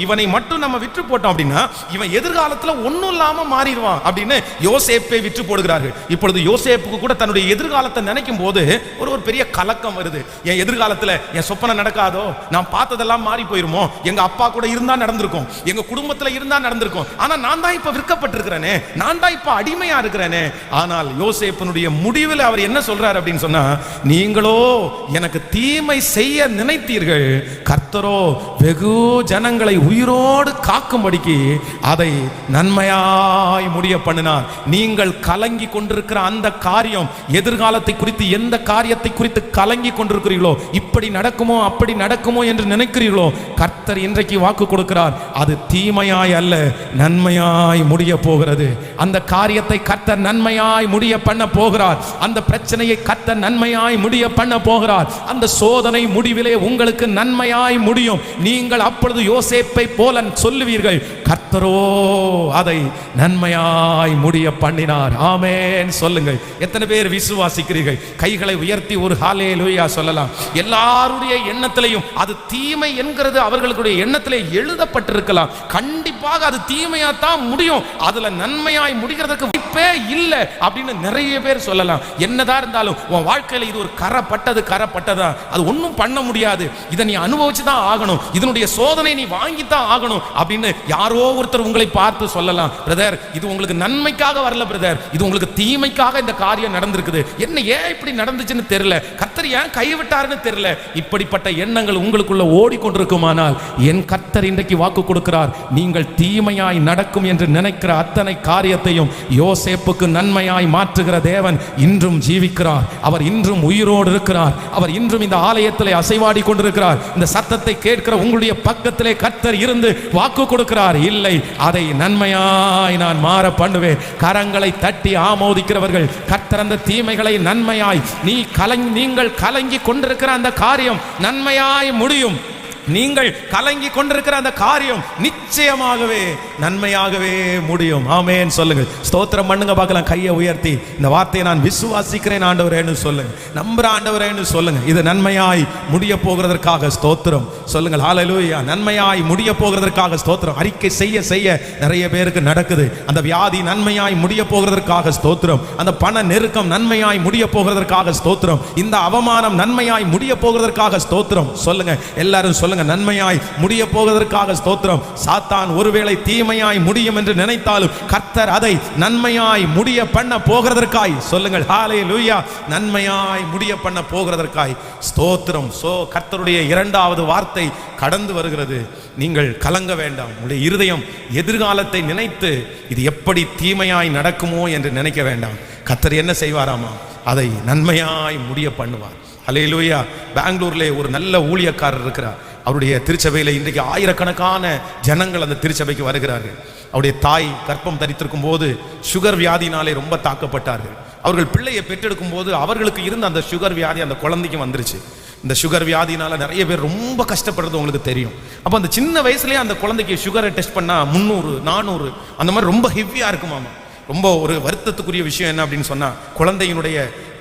இவனை மட்டும் நம்ம விற்று போட்டோம் அப்படின்னா இவன் எதிர்காலத்துல ஒண்ணும் இல்லாம மாறிடுவான் அப்படின்னு யோசேப்பை விற்று போடுகிறார்கள். இப்பொழுது யோசேப்புக்கு கூட தன்னுடைய எதிர்காலத்தை நினைக்கும் போது ஒரு பெரிய கலக்கம் வருது. என் எதிர்காலத்துல என் சொப்பனை நடக்காதோ, நான் பார்த்ததெல்லாம் மாறி போயிருமோ, எங்க அப்பா கூட இருந்தா நடந்திருக்கும், எங்க குடும்பத்துல இருந்தா நடந்திருக்கும், ஆனா நான் தான் இப்ப விற்கப்பட்டிருக்கிறேனே, நான் தான் இப்ப அடிமையா இருக்கிறேனே. ஆனால் யோசேப்பினுடைய முடிவில் அவர் என்ன சொல்றாரு அப்படின்னு சொன்னா, நீங்களோ எனக்கு தீமை செய்ய நினைத்தீர்கள், கர்த்தரோ வெகு ஜனங்களை உயிரோடு காக்கும்படிக்கு அதை நன்மையாய் முடிய பண்ணினார். நீங்கள் கலங்கி கொண்டிருக்கிற அந்த காரியம், எதிர்காலத்தை குறித்து எந்த காரியத்தை குறித்து கலங்கி கொண்டிருக்கிறீர்களோ, இப்படி நடக்குமோ அப்படி நடக்குமோ என்று நினைக்கிறீர்களோ, கர்த்தர் இன்றைக்கு வாக்கு கொடுக்கிறார், அது தீமையாய் அல்ல நன்மையாய் முடிய போகிறது. அந்த காரியத்தை கர்த்தர் நன்மையாய் முடிய பண்ண போகிறார். அந்த பிரச்சனையை கர்த்தர் நன்மையாய் முடிய பண்ண போகிறார். அந்த சோதனை முடிவிலே உங்களுக்கு நன்மையாய் முடியும். நீங்கள் அப்பொழுது யோசேப்பை போல சொல்லுவீர்கள், கர்த்தரோ அதை நன்மையாய் முடிய பண்ணினார். ஆமென் சொல்லுங்கள். எத்தனை பேர் விசுவாசிக்கிறீர்கள்? கைகளை உயர்த்தி ஒரு ஹல்லேலூயா சொல்லலாம். எல்லாருடைய எண்ணத்திலையும் அது தீமை என்கிறது அவர்களுடைய எண்ணத்திலே எழுதப்பட்டிருக்கலாம். கண்டிப்பாக அது தீமையா தான் முடியும், அதுல நன்மையாய் முடிகிறதுக்கு வாய்ப்பே இல்லை அப்படின்னு நிறைய பேர் சொல்லலாம். என்னதான் இருந்தாலும் உன் வாழ்க்கையில இது ஒரு கரப்பட்டதா, அது ஒன்றும் பண்ண முடியாது, இதை நீ அனுபவிச்சு தான் ஆகணும், இதனுடைய சோதனை நீ வாங்கித்தான் ஆகணும் அப்படின்னு யாரோ ஒருத்தர் உங்களை பார்த்து சொல்லலாம். பிரதர், இது உங்களுக்கு நன்மைக்காக வரல பிரதர், இது உங்களுக்கு தீமைக்காக இந்த காரியம் நடந்திருக்குது, என்ன ஏன் இப்படி நடந்துச்சுன்னு தெரியல, கர்த்தர் ஏன் கைவிட்டாருன்னு தெரியல. இப்படிப்பட்ட எண்ணங்கள் உங்களுக்குள்ள ஓடிக்கொண்டிருக்குமானால் என் கர்த்தர் இன்றைக்கு வாக்கு கொடுக்கிறார், நீங்கள் தீமையாய் நடக்கும் என்று நினைக்கிற அத்தனை காரியத்தையும் யோசேப்புக்கு நன்மையாய் மாற்றுகிற தேவன் இன்றும் ஜீவிக்கிறார். அவர் இன்றும் உயிரோடு இருக்கிறார். அவர் இன்றும் இந்த ஆலயத்திலே அசைவாடி கொண்டிருக்கிறார். இந்த சத்தத்தை கேட்கிற உங்களுடைய பக்கத்திலே கர்த்தர் இருந்து வாக்கு கொடுக்கிறார், இல்லை அதை நன்மையாய் நான் மாற பண்ணுவேன். கரங்களை தட்டி ஆமோதிக்கிறவர்கள், கர்த்தர் அந்த தீமைகளை நன்மையாய், நீங்கள் கலங்கி கொண்டிருக்கிற அந்த காரியம் நன்மையாய் முடியும். நீங்கள் கலங்கி கொண்டிருக்கிற அந்த காரியம் நிச்சயமாகவே நன்மையாகவே முடியும். ஆமென் சொல்லுங்க. ஸ்தோத்திரம் பண்ணுங்க பார்க்கலாம். கையை உயர்த்தி இந்த வார்த்தையை நான் விசுவாசிக்கிறேன் ஆண்டவரேன்னு சொல்லுங்க. நம்புற ஆண்டவரேன்னு சொல்லுங்க. இது நன்மையாய் முடிய போகிறதற்காக ஸ்தோத்திரம் சொல்லுங்கள். ஹல்லேலூயா. நன்மையாய் முடிய போகிறதற்காக ஸ்தோத்திரம். அறிக்கை செய்ய செய்ய நிறைய பேருக்கு நடக்குது. அந்த வியாதி நன்மையாய் முடிய போகிறதற்காக ஸ்தோத்திரம். அந்த பண நெருக்கம் நன்மையாய் முடிய போகிறதற்காக ஸ்தோத்திரம். இந்த அவமானம் நன்மையாய் முடிய போகிறதற்காக ஸ்தோத்திரம் சொல்லுங்க. எல்லாரும் சொல்லுங்க, நன்மையாய் முடிய போவதற்காக ஸ்தோத்திரம். சாத்தான் ஒருவேளை தீமையாய் முடியும் என்று நினைத்தாலும் கர்த்தர் அதை நன்மையாய் முடிய பண்ண போகிறதற்காய் சொல்லுங்கள். ஹல்லேலூயா. நன்மையாய் முடிய பண்ண போகிறதற்காய் ஸ்தோத்திரம். கர்த்தருடைய இரண்டாவது வார்த்தை கடந்து வருகிறது. நீங்கள் கலங்க வேண்டாம். உங்களுடைய இருதயம் எதிர்காலத்தை நினைத்து இது எப்படி தீமையாய் நடக்குமோ என்று நினைக்க வேண்டாம். கர்த்தர் என்ன செய்வாராமா, அதை நன்மையாய் முடிய பண்ணுவார். ஹல்லேலூயா. பெங்களூர்ல ஒரு நல்ல ஊழியக்காரர் இருக்கிறார். அவருடைய திருச்சபையில் இன்றைக்கு ஆயிரக்கணக்கான ஜனங்கள் அந்த திருச்சபைக்கு வருகிறார்கள். அவருடைய தாய் கர்ப்பம் தரித்திருக்கும் போது சுகர் வியாதினாலே ரொம்ப தாக்கப்பட்டார்கள். அவர்கள் பிள்ளையை பெற்றெடுக்கும் போது அவர்களுக்கு இருந்த அந்த சுகர் வியாதி அந்த குழந்தைக்கு வந்துருச்சு. இந்த சுகர் வியாதினால நிறைய பேர் ரொம்ப கஷ்டப்படுறது உங்களுக்கு தெரியும். அப்போ அந்த சின்ன வயசுலேயே அந்த குழந்தைக்கு சுகரை டெஸ்ட் பண்ணால் 300 400 அந்த மாதிரி ரொம்ப ஹெவியாக இருக்குமாமா. ரொம்ப ஒரு வருத்தத்துக்குரிய விஷயம் என்ன அப்படின்னு சொன்னால், குழந்தையினுடைய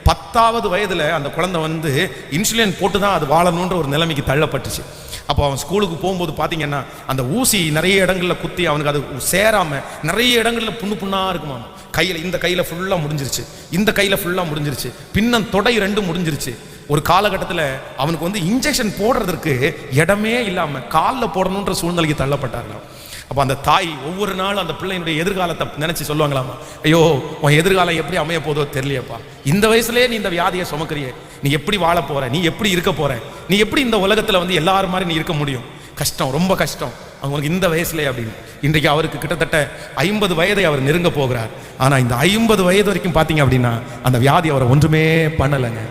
10வது வயதில் அந்த குழந்தை இன்சுலின் போட்டு தான் அது வாழணுன்ற ஒரு நிலைமைக்கு தள்ளப்பட்டுச்சு. அப்போ அவன் ஸ்கூலுக்கு போகும்போது பார்த்தீங்கன்னா அந்த ஊசி நிறைய இடங்களில் குத்தி அவனுக்கு அது சேராமல் நிறைய இடங்களில் புண்ணாக இருக்குமா. கையில் இந்த கையில் ஃபுல்லாக முடிஞ்சிருச்சு, இந்த கையில் ஃபுல்லாக முடிஞ்சிருச்சு, பின்னம் தொடை 2 முடிஞ்சிருச்சு. ஒரு காலகட்டத்தில் அவனுக்கு இன்ஜெக்ஷன் போடுறதுக்கு இடமே இல்லாமல் காலில் போடணுன்ற சூழ்நிலைக்கு தள்ளப்பட்டார்களாம். அப்போ அந்த தாய் ஒவ்வொரு நாளும் அந்த பிள்ளையினுடைய எதிர்காலத்தை நினைச்சு சொல்லுவாங்களாமா, ஐயோ உன் எதிர்காலம் எப்படி அமைய போதோ தெரியலையப்பா, இந்த வயசுலேயே நீ இந்த வியாதியை சுமக்கிறியே, நீ எப்படி வாழ போற, நீ எப்படி இருக்க போற, நீ எப்படி இந்த உலகத்தில் எல்லாரும் மாதிரி நீ இருக்க முடியும், கஷ்டம் ரொம்ப கஷ்டம் அவங்களுக்கு இந்த வயசுலேயே அப்படின்னு. இன்றைக்கு அவருக்கு கிட்டத்தட்ட 50 வயதை அவர் நெருங்க போகிறார். ஆனால் இந்த 50 வயது வரைக்கும் பார்த்தீங்க அப்படின்னா அந்த வியாதி அவரை ஒன்றுமே பண்ணலைங்க,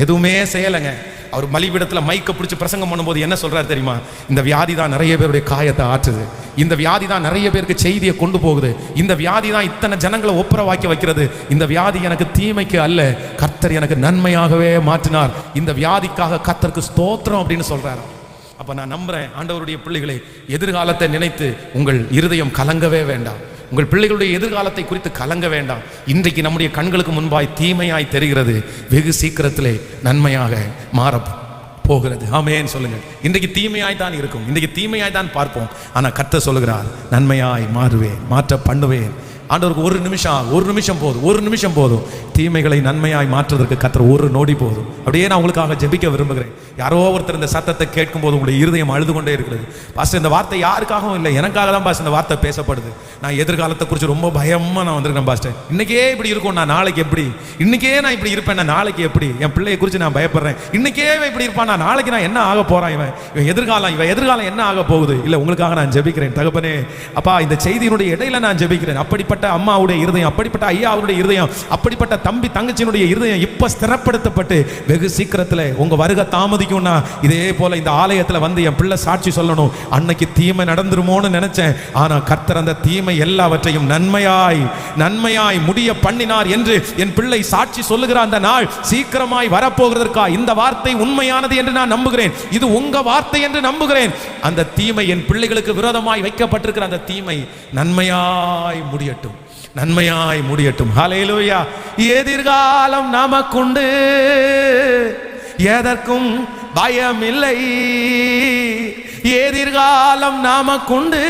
எதுவுமே செய்யலைங்க. அவர் மலிவிடத்தில் மைக்க பிடிச்சி பிரசங்கம் பண்ணும்போது என்ன சொல்றாரு தெரியுமா, இந்த வியாதி தான் நிறைய பேருடைய காயத்தை ஆற்றுது, இந்த வியாதி தான் நிறைய பேருக்கு செய்தியை கொண்டு போகுது, இந்த வியாதி தான் இத்தனை ஜனங்களை ஒப்புரவாக்கி வைக்கிறது, இந்த வியாதி எனக்கு தீமைக்கு அல்ல, கர்த்தர் எனக்கு நன்மையாகவே மாற்றினார், இந்த வியாதிக்காக கர்த்தருக்கு ஸ்தோத்திரம் அப்படின்னு சொல்றாரு. அப்ப நான் நம்புறேன் ஆண்டவருடைய பிள்ளைகளை, எதிர்காலத்தை நினைத்து உங்கள் இருதயம் கலங்கவே வேண்டாம். உங்கள் பிள்ளைகளுடைய எதிர்காலத்தை குறித்து கலங்க வேண்டாம். இன்றைக்கு நம்முடைய கண்களுக்கு முன்பாய் தீமையாய் தெரிகிறது, வெகு சீக்கிரத்திலே நன்மையாக மாற போகிறது. ஆமென் சொல்லுங்கள். இன்றைக்கு தீமையாய் தான் இருக்கும், இன்றைக்கு தீமையாய் தான் பார்ப்போம். ஆனால் கர்த்தர் சொல்லுகிறார், நன்மையாய் மாறுவேன், மாற்ற பண்ணுவேன். ஆண்டவருக்கு ஒரு நிமிஷம் போதும், ஒரு நிமிஷம் போதும். தீமைகளை நன்மையாய் மாற்றுவதற்கு கர்த்தர் ஒரு நொடி போதும். அப்படியே நான் உங்களுக்காக ஜெபிக்க விரும்புகிறேன். யாரோ ஒருத்தர் இந்த சத்தத்தை கேட்கும் போது உங்களுடைய இருதயம் அழுது கொண்டே இருக்கிறது. பாஸ்டர், இந்த வார்த்தை யாருக்காகவும் இல்லை, எனக்காக தான் பாஸ்டர் இந்த வார்த்தை பேசப்படுது. நான் எதிர்காலத்தை குறித்து ரொம்ப பயமா நான் வந்திருக்கேன் பாஸ்டர். இன்னைக்கே இப்படி இருக்கும், நான் நாளைக்கு எப்படி? இன்னைக்கே நான் இப்படி இருப்பேன், நான் நாளைக்கு எப்படி? என் பிள்ளையை குறித்து நான் பயப்படுறேன். இன்னைக்கே இப்படி இருப்பான், நான் நாளைக்கு நான் என்ன ஆக போறான்? இவன் எதிர்காலம் என்ன ஆக போகுது? இல்லை, உங்களுக்காக நான் ஜெபிக்கிறேன். தகப்பனே அப்பா, இந்த செய்தியினுடைய இடையில நான் ஜெபிக்கிறேன். அப்படிப்பட்ட அம்மாவுடைய இருதயம், அப்படிப்பட்ட ஐயாவுடைய இருதயம், அப்படிப்பட்ட தம்பி தங்கச்சியினுடைய இருதயம் இப்ப ஸ்திரப்படுத்தப்பட்டு வெகு சீக்கிரத்தில் உங்க வருகை தாமதிக்கும்னா இதே போல இந்த ஆலயத்தில் வந்து என் பிள்ளை சாட்சி சொல்லணும். அன்னைக்கு தீமை நடந்துருமோன்னு நினைச்சேன், ஆனா கர்த்தர் அந்த தீமை எல்லாவற்றையும் நன்மையாய் முடிய பண்ணினார் என்று என் பிள்ளை சாட்சி சொல்லுகிற அந்த நாள் சீக்கிரமாய் வரப்போகிறதற்கா இந்த வார்த்தை உண்மையானது என்று நான் நம்புகிறேன். இது உங்க வார்த்தை என்று நம்புகிறேன். அந்த தீமை, என் பிள்ளைகளுக்கு விரோதமாய் வைக்கப்பட்டிருக்கிற அந்த தீமை நன்மையாய் முடியட்டும். ஹல்லேலூயா. எதிர்காலம் நமக்குண்டு, எதற்கும் பயமில்லை. எதிர்காலம் நமக்குண்டு,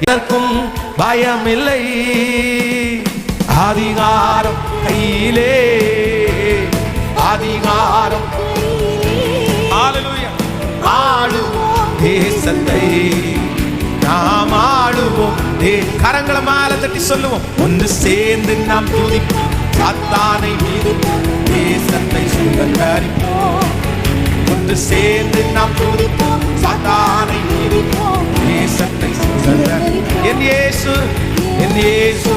எதற்கும் பயமில்லை. அதிகாரம் கையிலே, அதிகாரம் ஹல்லேலூயா. ஆளுவோம் தேசத்தை, நாம் ஆளுவோம். கரங்களை மேல தட்டி சொல்லுவோம். ஒன்று சேர்ந்து நாம் துதிப்போம், சாத்தானை மீறுவோம், தேசத்தை சுதந்தரிப்போம். ஒன்று சேர்ந்து நாம் துதிப்போம், சாத்தானை மீறுவோம், தேசத்தை சுதந்தரிப்போம். என் இயேசு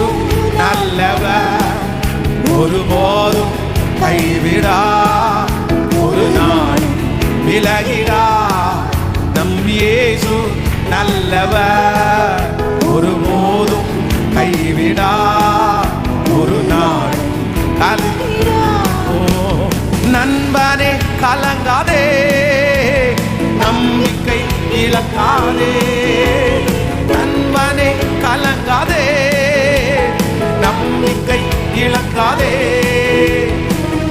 நல்லவர், ஒருபோதும் கைவிடா, ஒரு நாளும் விலகிடா. நம் இயேசு நல்லவர், ஒருபோதும் கைவிடா, ஒரு நாள் நண்பனே கலங்காதே, நம்பிக்கை இழக்காதே. நண்பனே கலங்காதே, நம்பிக்கை இழக்காதே.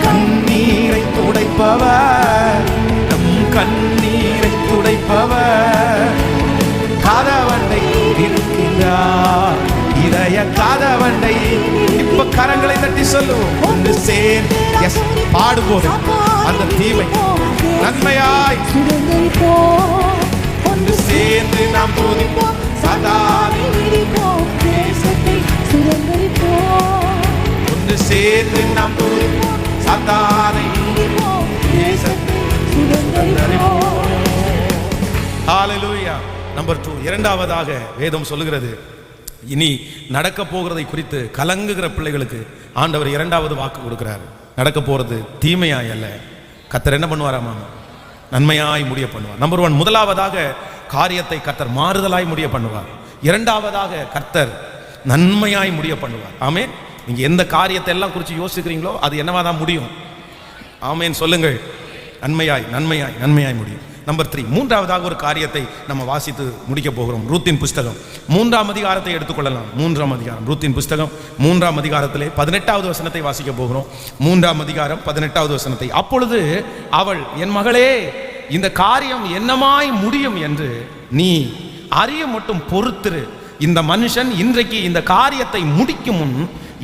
கண்ணீரை துடைப்பவர், நம் கண்ணீரை துடைப்பவர் கதவண்டை இருக்கின்றார், இதய கதவண்டை. இப்ப கரங்களை தட்டி சொல்லுவோம். ஒன்று சேர்ந்து பாடும்போது அந்த தீமை நன்மையாய் ஒன்று சேர்ந்து நாம் துதிப்போம், சதானை தேசத்தை சுதந்தரிப்போம். ஒன்று சேர்ந்து நாம் துதிப்போம், சதானை தேசத்தை சுதந்தரிப்போம். ஹல்லேலூயா. நம்பர் 2, இரண்டாவதாக வேதம் சொல்லுகிறது, இனி நடக்க போகிறதை குறித்து கலங்குகிற பிள்ளைகளுக்கு ஆண்டவர் இரண்டாவது வாக்கு கொடுக்கிறார். நடக்க போறது தீமையாய் அல்ல, கர்த்தர் என்ன பண்ணுவாராமா? நன்மையாய் முடிய பண்ணுவார். நம்பர் 1, முதலாவதாக காரியத்தை கர்த்தர் மாறுதலாய் முடிய பண்ணுவார். இரண்டாவதாக கர்த்தர் நன்மையாய் முடிய பண்ணுவார். ஆமென். நீங்க எந்த காரியத்தை எல்லாம் குறித்து யோசிக்கிறீங்களோ அது என்னவாதான் முடியும்? ஆமென் சொல்லுங்கள். நன்மையாய் முடியும். நம்பர் 3, மூன்றாவதாக ஒரு காரியத்தை நம்ம வாசித்து முடிக்க போகிறோம். ரூத்தின் புஸ்தகம் 3ஆம் அதிகாரத்தை எடுத்துக்கொள்ளலாம். 3ஆம் அதிகாரம், ரூத்தின் புஸ்தகம் 3ஆம் அதிகாரத்திலே 18வது வசனத்தை வாசிக்க போகிறோம். 3ஆம் அதிகாரம் 18வது வசனத்தை. அப்பொழுது அவள், என் மகளே, இந்த காரியம் என்னமாய் முடியும் என்று நீ அறிய மட்டும் பொறுத்திரு. இந்த மனுஷன் இன்றைக்கு இந்த காரியத்தை முடிக்கும் முன்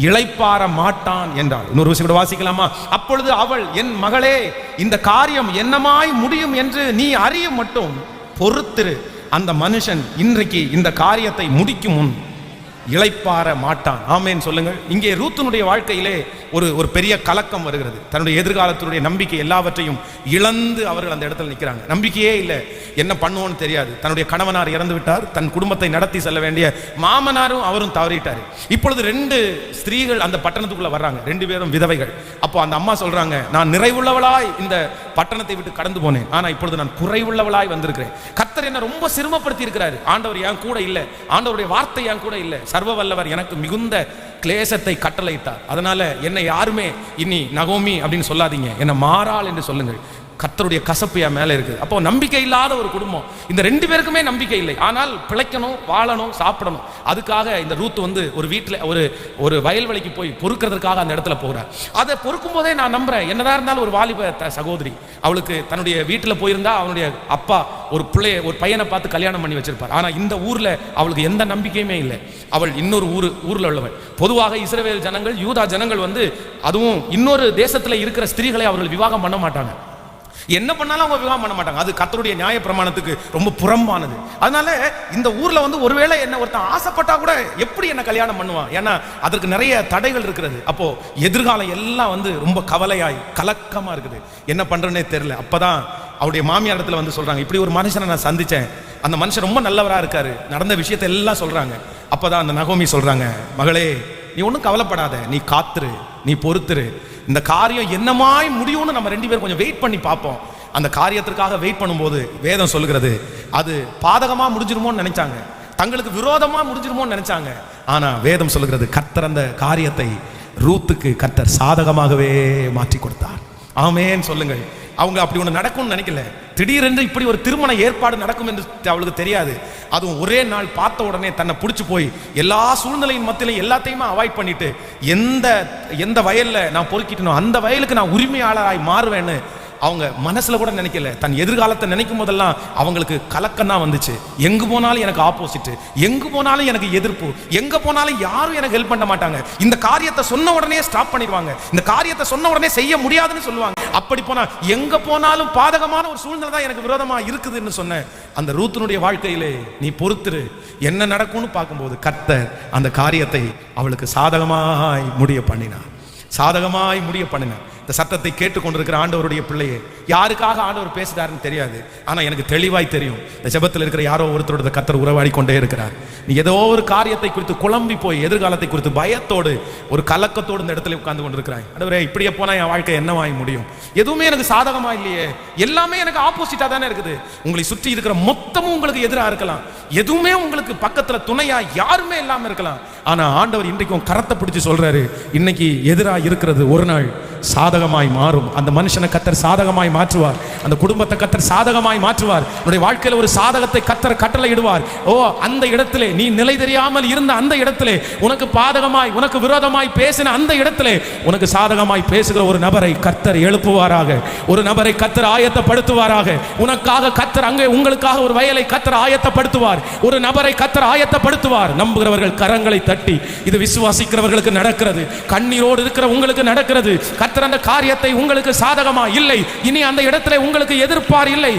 இளைப்பாற மாட்டான் என்றாள். இன்னொரு விஷயம் கூட வாசிக்கலாமா? அப்பொழுது அவள், என் மகளே, இந்த காரியம் என்னமாய் முடியும் என்று நீ அறிய மட்டும் பொறுத்திரு. அந்த மனுஷன் இன்றைக்கு இந்த காரியத்தை முடிக்கும் முன் இளைப்பாற மாட்டான். ஆமேன் சொல்லுங்கள். இங்கே ரூத்தினுடைய வாழ்க்கையிலே ஒரு பெரிய கலக்கம் வருகிறது. தன்னுடைய எதிர்காலத்தினுடைய நம்பிக்கை எல்லாவற்றையும் இழந்து அவர்கள் அந்த இடத்துல நிற்கிறாங்க. நம்பிக்கையே இல்லை, என்ன பண்ணுவோன்னு தெரியாது. தன்னுடைய கணவனார் இறந்து விட்டார், தன் குடும்பத்தை நடத்தி செல்ல வேண்டிய மாமனாரும் அவரும் தவறிட்டார். இப்பொழுது 2 ஸ்திரீகள் அந்த பட்டணத்துக்குள்ள வர்றாங்க, 2 பேரும் விதவைகள். அப்போ அந்த அம்மா சொல்றாங்க, நான் நிறைவுள்ளவளாய் இந்த பட்டணத்தை விட்டு கடந்து போனேன், ஆனா இப்பொழுது நான் குறைவுள்ளவளாய் வந்திருக்கிறேன். கர்த்தர் என்ன ரொம்ப சிரமப்படுத்தி இருக்கிறாரு. ஆண்டவர் என் கூட இல்லை, ஆண்டவருடைய வார்த்தை என் கூட இல்லை. சர்வ வல்லவர் எனக்கு மிகுந்த கிளேசத்தை கட்டளையிட்டார். அதனால என்னை யாருமே இனி நகோமி அப்படின்னு சொல்லாதீங்க, என்ன மாறாள் என்று சொல்லுங்கள். கர்த்தருடைய கசப்பு என் மேலே இருக்குது. அப்போ நம்பிக்கை இல்லாத ஒரு குடும்பம், இந்த 2 பேருக்குமே நம்பிக்கை இல்லை. ஆனால் பிழைக்கணும், வாழணும், சாப்பிடணும். அதுக்காக இந்த ரூத் வந்து ஒரு வீட்டில் ஒரு வயல்வெளிக்கு போய் பொறுக்கிறதுக்காக அந்த இடத்துல போகிறார். அதை பொறுக்கும் போதே நான் நம்புறேன், என்னதான் இருந்தாலும் ஒரு வாலிப சகோதரி, அவளுக்கு தன்னுடைய வீட்டில் போயிருந்தா அவனுடைய அப்பா ஒரு பையனை பார்த்து கல்யாணம் பண்ணி வச்சிருப்பார். ஆனால் இந்த ஊரில் அவளுக்கு எந்த நம்பிக்கையுமே இல்லை. அவள் இன்னொரு ஊரில் உள்ளவள். பொதுவாக இஸ்ரவேல் ஜனங்கள், யூதா ஜனங்கள் வந்து அதுவும் இன்னொரு தேசத்தில் இருக்கிற ஸ்திரீகளை அவர்கள் விவாகம் பண்ண மாட்டாங்க. என்ன பண்ணாலும் அவங்க விவாகம் பண்ண மாட்டாங்க. அது கர்த்தருடைய நியாய பிரமாணத்துக்கு ரொம்ப புறம்பானது. அதனால இந்த ஊர்ல வந்து ஒருவேளை என்ன ஒருத்தன் ஆசைப்பட்டா கூட எப்படி என்ன கல்யாணம் பண்ணுவான்? ஏன்னா அதற்கு நிறைய தடைகள் இருக்கிறது. அப்போ எதிர்காலம் எல்லாம் வந்து ரொம்ப கவலையாய் கலக்கமா இருக்குது. என்ன பண்றேன்னே தெரியல. அப்பதான் அவருடைய மாமியார் இடத்துல வந்து சொல்றாங்க, இப்படி ஒரு மனுஷனை நான் சந்திச்சேன், அந்த மனுஷன் ரொம்ப நல்லவரா இருக்காரு, நடந்த விஷயத்தை எல்லாம் சொல்றாங்க. அப்பதான் அந்த நகோமி சொல்றாங்க, மகளே நீ ஒன்றும் கவலைப்படாத, நீ காத்துரு, நீ பொறுத்துரு, இந்த காரியம் என்னமாய் முடியும்னு நம்ம 2 பேரும் கொஞ்சம் வெயிட் பண்ணி பார்ப்போம். அந்த காரியத்திற்காக வெயிட் பண்ணும்போது வேதம் சொல்லுகிறது, அது பாதகமா முடிஞ்சிருமோன்னு நினைச்சாங்க, தங்களுக்கு விரோதமா முடிஞ்சிருமோன்னு நினைச்சாங்க. ஆனா வேதம் சொல்லுகிறது, கர்த்தர் அந்த காரியத்தை ரூத்துக்கு கர்த்தர் சாதகமாகவே மாற்றி கொடுத்தார். ஆமென் சொல்லுங்கள். அவங்க அப்படி ஒன்று நடக்கும்னு நினைக்கல. திடீரென்று இப்படி ஒரு திருமண ஏற்பாடு நடக்கும் என்று அவளுக்கு தெரியாது. அதுவும் ஒரே நாள் பார்த்த உடனே தன்னை பிடிச்சி போய் எல்லா சூழ்நிலையின் மத்தியிலும் எல்லாத்தையுமே அவாய்ட் பண்ணிட்டு எந்த வயல்ல நான் பொறுக்கிட்டனோ அந்த வயலுக்கு நான் உரிமையாளராய் மாறுவேன்னு அவங்க மனசுல கூட நினைக்கல. தன் எதிர்காலத்தை நினைக்கும் போதெல்லாம் அவங்களுக்கு கலக்கம் தான் வந்துச்சு. எங்கு போனாலும் எனக்கு ஆப்போசிட், எங்கு போனாலும் எனக்கு எதிர்ப்பு, எங்க போனாலும் யாரும் எனக்கு ஹெல்ப் பண்ண மாட்டாங்க. இந்த காரியத்தை சொன்ன உடனே ஸ்டாப் பண்ணிடுவாங்க, இந்த காரியத்தை சொன்ன உடனே செய்ய முடியாதுன்னு சொல்லுவாங்க. அப்படி போனா எங்க போனாலும் பாதகமான ஒரு சூழ்நிலை தான் எனக்கு விரோதமா இருக்குதுன்னு சொன்ன அந்த ரூத்தினுடைய வாழ்க்கையிலே நீ பொறுத்துரு, என்ன நடக்கும்னு பார்க்கும்போது கர்த்தர் அந்த காரியத்தை அவளுக்கு சாதகமாய் முடிய பண்ணினார். சாதகமாய் முடிய பண்ணினார். இந்த சத்தத்தை கேட்டுக்கொண்டிருக்கிற ஆண்டவருடைய பிள்ளையே, யாருக்காக ஆண்டவர் பேசுறாருன்னு தெரியாது. ஆனா எனக்கு தெளிவாய் தெரியும், இந்த ஜெபத்தில் இருக்கிற யாரோ ஒருத்தரோட கர்த்தர் உறவாடி கொண்டே இருக்கிறார். நீ ஏதோ ஒரு காரியத்தை குறித்து குழம்பி போய் எதிர்காலத்தை குறித்து பயத்தோடு ஒரு கலக்கத்தோடு இந்த இடத்துல உட்கார்ந்து கொண்டிருக்கிறாய். ஆண்டவரே இப்படியே போனா என் வாழ்க்கை என்னவாய் முடியும்? எதுவுமே எனக்கு சாதகமா இல்லையே, எல்லாமே எனக்கு ஆப்போசிட்டா தானே இருக்குது. உங்களை சுற்றி இருக்கிற மொத்தமும் உங்களுக்கு எதிராக இருக்கலாம், எதுவுமே உங்களுக்கு பக்கத்துல துணையா யாருமே இல்லாம இருக்கலாம். ஆனா ஆண்டவர் இன்றைக்கும் கரத்தை பிடிச்சு சொல்றாரு, இன்னைக்கு எதிராக இருக்கிறது ஒரு நாள் சாதகமாய் மாறும். அந்த மனுஷனை கர்த்தர் சாதகமாய் மாற்றுவார், அந்த குடும்பத்தை கர்த்தர் சாதகமாய் மாற்றுவார். உன்னுடைய வாழ்க்கையில் ஒரு சாதகத்தை கர்த்தர் கட்டளை இடுவார். ஓ, அந்த இடத்திலே நீ நிலை தெரியாமல் இருந்த அந்த இடத்திலே உனக்கு பாதகமாய் உனக்கு விரோதமாய் பேசின அந்த இடத்திலே உனக்கு சாதகமாய் பேசுகிற ஒரு நபரை கர்த்தர் எழுப்புவாராக, ஒரு நபரை கர்த்தர் ஆயத்தப்படுத்துவாராக. உனக்காக கர்த்தர் அங்கே உங்களுக்காக ஒரு வயலை கர்த்தர் ஆயத்தப்படுத்துவார், ஒரு நபரை கர்த்தர் ஆயத்தப்படுத்துவார். நம்புகிறவர்கள் கரங்களை தட்டி, இது விசுவாசிக்கிறவர்களுக்கு நடக்கிறது, கண்ணீரோடு இருக்கிற உங்களுக்கு நடக்கிறது. கர்த்தர் அந்த காரியத்தை உங்களுக்கு சாதகமா இல்லை, இனி அந்த இடத்துல உங்களுக்கு எதிர்ப்பார் இல்லை,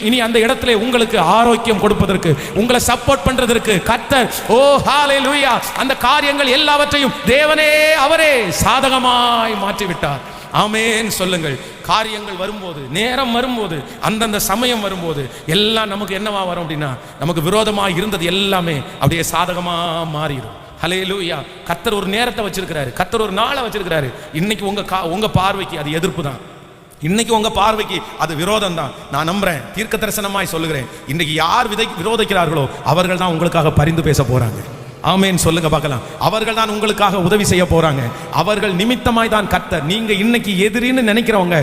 இனி அந்த இடத்துல உங்களுக்கு ஆரோக்கியம் கொடுப்பதற்கு, உங்களை சப்போர்ட் பண்றதற்கு கர்த்தர், ஓ ஹalleluya, அந்த காரியங்கள் எல்லாவற்றையும் தேவனே அவரே சாதகமாய் மாற்றி விட்டார். ஆமென் சொல்லுங்கள். காரியங்கள் வரும்போது, நேரம் வரும்போது, அந்தந்த சமயம் வரும்போது எல்லாம் நமக்கு என்னவா வரும் அப்படின்னா, நமக்கு விரோதமாக இருந்தது எல்லாமே அப்படியே சாதகமா மாறிடும். ஹல்லேலூயா. கர்த்தர் ஒரு நேரத்தை வச்சிருக்கிறாரு, கர்த்தர் ஒரு நாளை வச்சிருக்கிறாரு. இன்னைக்கு உங்க பார்வைக்கு அது எதிர்ப்பு தான், இன்னைக்கு உங்க பார்வைக்கு அது விரோதம் தான். நான் நம்புறேன், தீர்க்க தரிசனமாய் சொல்லுகிறேன், இன்னைக்கு யார் விரோதிக்கிறார்களோ அவர்கள் தான் உங்களுக்காக பரிந்து பேச போறாங்க. ஆமென் சொல்லுங்க பார்க்கலாம். அவர்கள் தான் உங்களுக்காக உதவி செய்ய போறாங்க. அவர்கள் நிமித்தமாய் தான் கர்த்தர். நீங்க இன்னைக்கு எதிரின்னு நினைக்கிறவங்க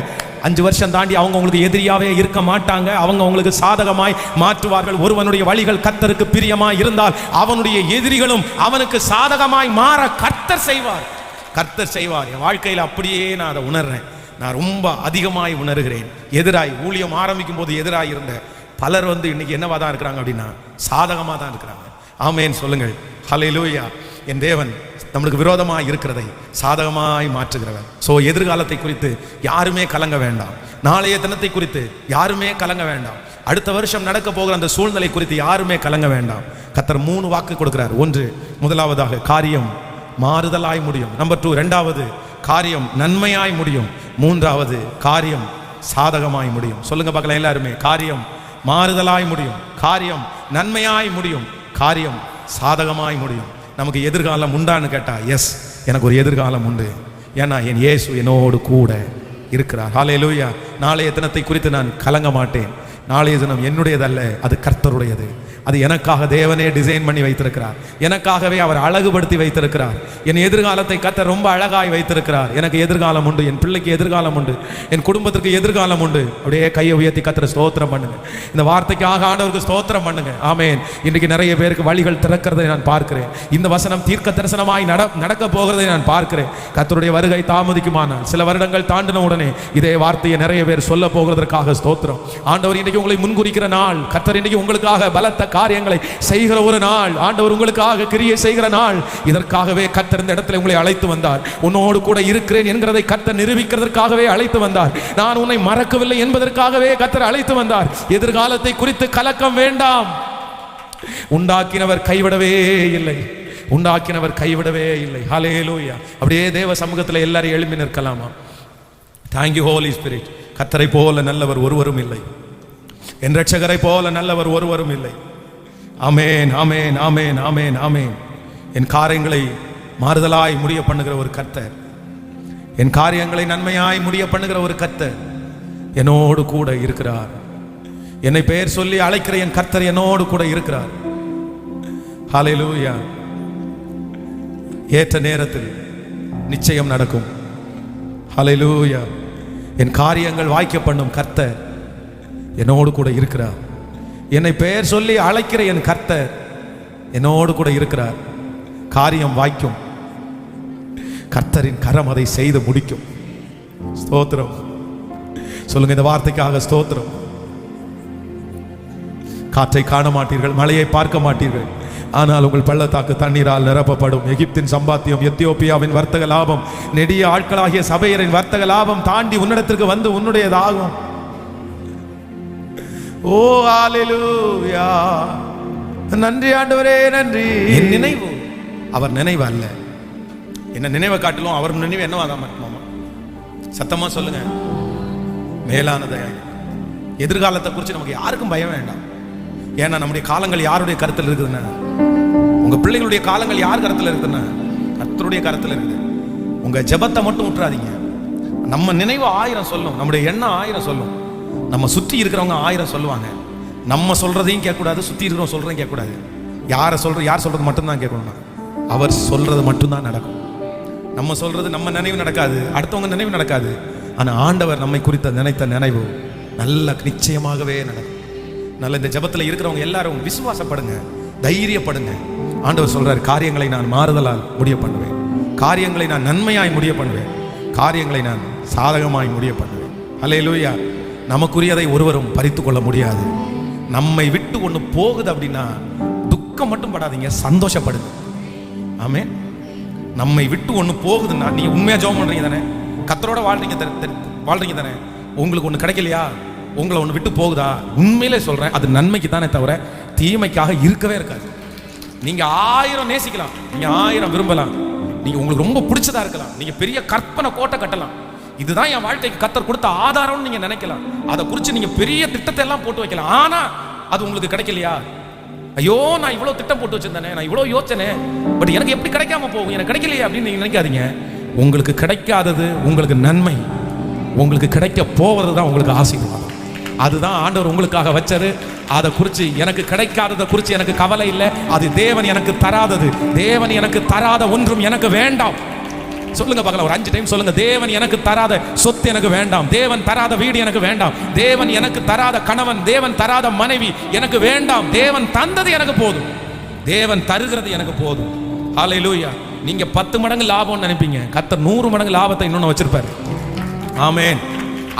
5 வருஷம் தாண்டி அவங்க உங்களுக்கு எதிரியாவே இருக்க மாட்டாங்க, அவங்க உங்களுக்கு சாதகமாய் மாற்றுவார்கள். ஒருவனுடைய வழிகள் கர்த்தருக்கு பிரியமாய் இருந்தால் அவனுடைய எதிரிகளும் அவனுக்கு சாதகமாய் மாற கர்த்தர் செய்வார், கர்த்தர் செய்வார். என் வாழ்க்கையில் அப்படியே நான் அதை உணர்றேன், நான் ரொம்ப அதிகமாய் உணர்கிறேன். எதிராய் ஊழியம் ஆரம்பிக்கும் போது எதிராய் இருந்த பலர் வந்து இன்னைக்கு என்னவா தான் இருக்கிறாங்க அப்படின்னா சாதகமாக தான் இருக்கிறாங்க. ஆமென் சொல்லுங்கள். ஹல்லேலூயா. என் தேவன் நம்மளுக்கு விரோதமாக இருக்கிறதை சாதகமாய் மாற்றுகிறவர். ஸோ எதிர்காலத்தை குறித்து யாருமே கலங்க வேண்டாம், நாளைய தினத்தை குறித்து யாருமே கலங்க வேண்டாம், அடுத்த வருஷம் நடக்க போகிற அந்த சூழ்நிலை குறித்து யாருமே கலங்க வேண்டாம். கர்த்தர் 3 வாக்கு கொடுக்கிறார். 1, முதலாவதாக காரியம் மாறுதலாய் முடியும். நம்பர் 2, இரண்டாவது காரியம் நன்மையாய் முடியும். 3வது காரியம் சாதகமாய் முடியும். சொல்லுங்க பார்க்கலாம் எல்லாருமே. காரியம் மாறுதலாய் முடியும், காரியம் நன்மையாய் முடியும், காரியம் சாதகமாய் முடியும். நமக்கு எதிர்காலம் உண்டான்னு கேட்டா எஸ், எனக்கு ஒரு எதிர்காலம் உண்டு. ஏன்னா என் இயேசு என்னோடு கூட இருக்கிறார். ஹல்லேலூயா. நாளைய தினத்தை குறித்து நான் கலங்க மாட்டேன். நாளைய தினம் என்னுடையதல்ல, அது கர்த்தருடையது. அது எனக்காக தேவனே டிசைன் பண்ணி வைத்திருக்கிறார். எனக்காகவே அவர் அழகுபடுத்தி வைத்திருக்கிறார். என் எதிர்காலத்தை கர்த்தர் ரொம்ப அழகாய் வைத்திருக்கிறார். எனக்கு எதிர்காலம் உண்டு, என் பிள்ளைக்கு எதிர்காலம் உண்டு, என் குடும்பத்திற்கு எதிர்காலம் உண்டு. அப்படியே கையை உயர்த்தி கர்த்தரை ஸ்தோத்திரம் பண்ணுங்க. இந்த வார்த்தைக்காக ஆண்டவருக்கு ஸ்தோத்திரம் பண்ணுங்க. ஆமென். இன்றைக்கு நிறைய பேருக்கு வழிகள் திறக்கிறதை நான் பார்க்கிறேன். இந்த வசனம் தீர்க்க தரிசனமாய் நடக்க போகிறதை நான் பார்க்கிறேன். கர்த்தருடைய வருகை தாமதிக்குமானால் சில வருடங்கள் தாண்டின உடனே இதே வார்த்தையை நிறைய பேர் சொல்ல போகிறதற்காக ஸ்தோத்திரம். ஆண்டவர் இன்றைக்கு உங்களை முன்குறிக்கிற நாள். கர்த்தர் இன்றைக்கு உங்களுக்காக பலத்த காரியங்களை செய்கிற ஒரு நாள். ஆண்டவர் உங்களுக்காக கிரியை செய்கிற நாள். இதற்காகவே கர்த்தர் இந்த இடத்துல உங்களை அழைத்து வந்தார். உன்னோடு கூட இருக்கிறேன் என்கிறதை கர்த்தர் நிரூபிக்கிறதற்காகவே அழைத்து வந்தார். நான் உன்னை மறக்கவில்லை என்பதற்காகவே கர்த்தர் அழைத்து வந்தார். எதிர்காலத்தை குறித்து கலக்கம் வேண்டாம். உண்டாக்கினவர் கைவிடவே இல்லை. உண்டாக்கினவர் கைவிடவே இல்லை. ஹல்லேலூயா. அப்படியே தேவ சமூகத்தில் எல்லாரும் எழும்பி நிற்கலாமா? Thank you Holi spirit. கர்த்தரை போல நல்லவர் ஒருவரும் இல்லை. என் இரட்சகரை போல நல்லவர் ஒருவரும் இல்லை. ஆமென், ஆமென், ஆமென், ஆமென், ஆமென். என் காரியங்களை மாறுதலாய் முடிய பண்ணுகிற ஒரு கர்த்தர், என் காரியங்களை நன்மையாய் முடிய பண்ணுகிற ஒரு கர்த்தர் என்னோடு கூட இருக்கிறார். என்னை பெயர் சொல்லி அழைக்கிற என் கர்த்தர் என்னோடு கூட இருக்கிறார். ஹல்லேலூயா. ஏற்ற நேரத்தில் நிச்சயம் நடக்கும். ஹல்லேலூயா. என் காரியங்கள் வாய்க்க பண்ணும் கர்த்தர் என்னோடு கூட இருக்கிறார். என்னை பெயர் சொல்லி அழைக்கிற என் கர்த்தர் என்னோடு கூட இருக்கிறார். காரியம் வாய்க்கும். கர்த்தரின் கரம் அதை செய்து முடிக்கும். ஸ்தோத்திரம் சொல்லுங்க. இந்த வார்த்தைக்காக ஸ்தோத்திரம். காற்றை காண மாட்டீர்கள், மழையை பார்க்க மாட்டீர்கள், ஆனால் உங்கள் பள்ளத்தாக்கு தண்ணீரால் நிரப்பப்படும். எகிப்தின் சம்பாத்தியம், எத்தியோப்பியாவின் வர்த்தக லாபம், நெடிய ஆட்களாகிய சபையரின் வர்த்தக லாபம் தாண்டி உன்னிடத்திற்கு வந்து உன்னுடையதாகும். ஓ ஹல்லேலூயா. நன்றி ஆண்டவரே, நன்றி. என் நினைவு அவர் நினைவு அல்ல. என்ன நினைவை காட்டிலும் அவர் நினைவு என்னவாதான் மாமா? சத்தமா சொல்லுங்க. மேலானதை. எதிர்காலத்தை குறித்து நமக்கு யாருக்கும் பயம் வேண்டாம். ஏன்னா நம்முடைய காலங்கள் யாருடைய கருத்தில் இருக்குதுன்னா, உங்க பிள்ளைகளுடைய காலங்கள் யார் கருத்தில் இருக்குதுன்னா கர்த்தருடைய கருத்தில் இருக்குது. உங்க ஜெபத்தை மட்டும் விட்டுறாதீங்க. நம்ம நினைவு 1000 சொல்லும், நம்முடைய எண்ணம் 1000 சொல்லும். நம்ம சுற்றி இருக்கிறவங்க 1000 சொல்லுவாங்க. நம்ம சொல்றதையும் கேட்கக்கூடாது, சுற்றி இருக்கிறவங்க சொல்றதையும் கேட்கக்கூடாது. யார் சொல்றது மட்டும்தான் கேட்கணும். அவர் சொல்றது மட்டும்தான் நடக்கும். நம்ம சொல்றது நம்ம நினைவு நடக்காது, அடுத்தவங்க நினைவு நடக்காது. ஆனால் ஆண்டவர் நம்மை குறித்த நினைத்த நினைவு நல்ல நிச்சயமாகவே நடக்கும். நல்ல இந்த ஜெபத்தில் இருக்கிறவங்க எல்லாரும் விசுவாசப்படுங்க, தைரியப்படுங்க. ஆண்டவர் சொல்றார், காரியங்களை நான் மாறுதலால் முடிய பண்ணுவேன், காரியங்களை நான் நன்மையாய் முடிய பண்ணுவேன், காரியங்களை நான் சாதகமாய் முடிய பண்ணுவேன். ஹல்லேலூயா. நமக்குரியதை ஒருவரும் பறித்து கொள்ள முடியாது. நம்மை விட்டு ஒன்று போகுது அப்படின்னா துக்கம் மட்டும் படாதீங்க, சந்தோஷப்படுங்க. ஆமென். நம்மை விட்டு ஒன்று போகுதுன்னா, நீங்க உண்மையா ஜெபம் பண்றீங்க தானே, கர்த்தரோட வாழ்றீங்க தானே, உங்களுக்கு ஒன்று கிடைக்கலையா, உங்களை ஒன்று விட்டு போகுதா, உண்மையிலே சொல்றேன், அது நன்மைக்கு தானே தவிர தீமைக்காக இருக்கவே இருக்காது. நீங்க 1000 நேசிக்கலாம், நீங்க 1000 விரும்பலாம், நீங்க உங்களுக்கு ரொம்ப பிடிச்சதா இருக்கலாம், நீங்க பெரிய கற்பனை கோட்டை கட்டலாம், இதுதான் என் வாழ்க்கைக்கு கர்த்தர் கொடுத்த ஆதாரம்னு நீங்க நினைக்கலாம், அதை குறித்து நீங்க பெரிய திட்டத்தை எல்லாம் போட்டு வைக்கலாம். ஆனா அது உங்களுக்கு கிடைக்கலையா, ஐயோ நான் இவ்வளவு திட்டம் போட்டு வச்சிருந்தேனே, நான் இவ்வளவு யோசனை, பட் எனக்கு எப்படி கிடைக்காம போகும், எனக்கு கிடைக்கலையே அப்படின்னு நீங்க நினைக்காதீங்க. உங்களுக்கு கிடைக்காதது உங்களுக்கு நன்மை, உங்களுக்கு கிடைக்க போவது தான் உங்களுக்கு ஆசீர்வாதம். அதுதான் ஆண்டவர் உங்களுக்காக வச்சது. அதை குறித்து எனக்கு கிடைக்காததை குறித்து எனக்கு கவலை இல்லை. அது தேவன் எனக்கு தராதது. தேவன் எனக்கு தராத ஒன்றும் எனக்கு வேண்டாம். சொல்லுங்க பார்க்கலாம், ஒரு 5 டைம் சொல்லுங்க. தேவன் எனக்கு தராத சொத்து எனக்கு வேண்டாம், தேவன் தராத வீடு எனக்கு வேண்டாம், தேவன் எனக்கு தராத கணவன், தேவன் தராத மனைவி எனக்கு வேண்டாம். தேவன் தந்தது எனக்கு போதும், தேவன் தருகிறது எனக்கு போதும். ஹல்லேலூயா. நீங்க 10 மடங்கு லாபம்னு நினைப்பீங்க, கர்த்தர் 100 மடங்கு லாபத்தை இன்னொன்னு வச்சிருப்பாரு. ஆமென்.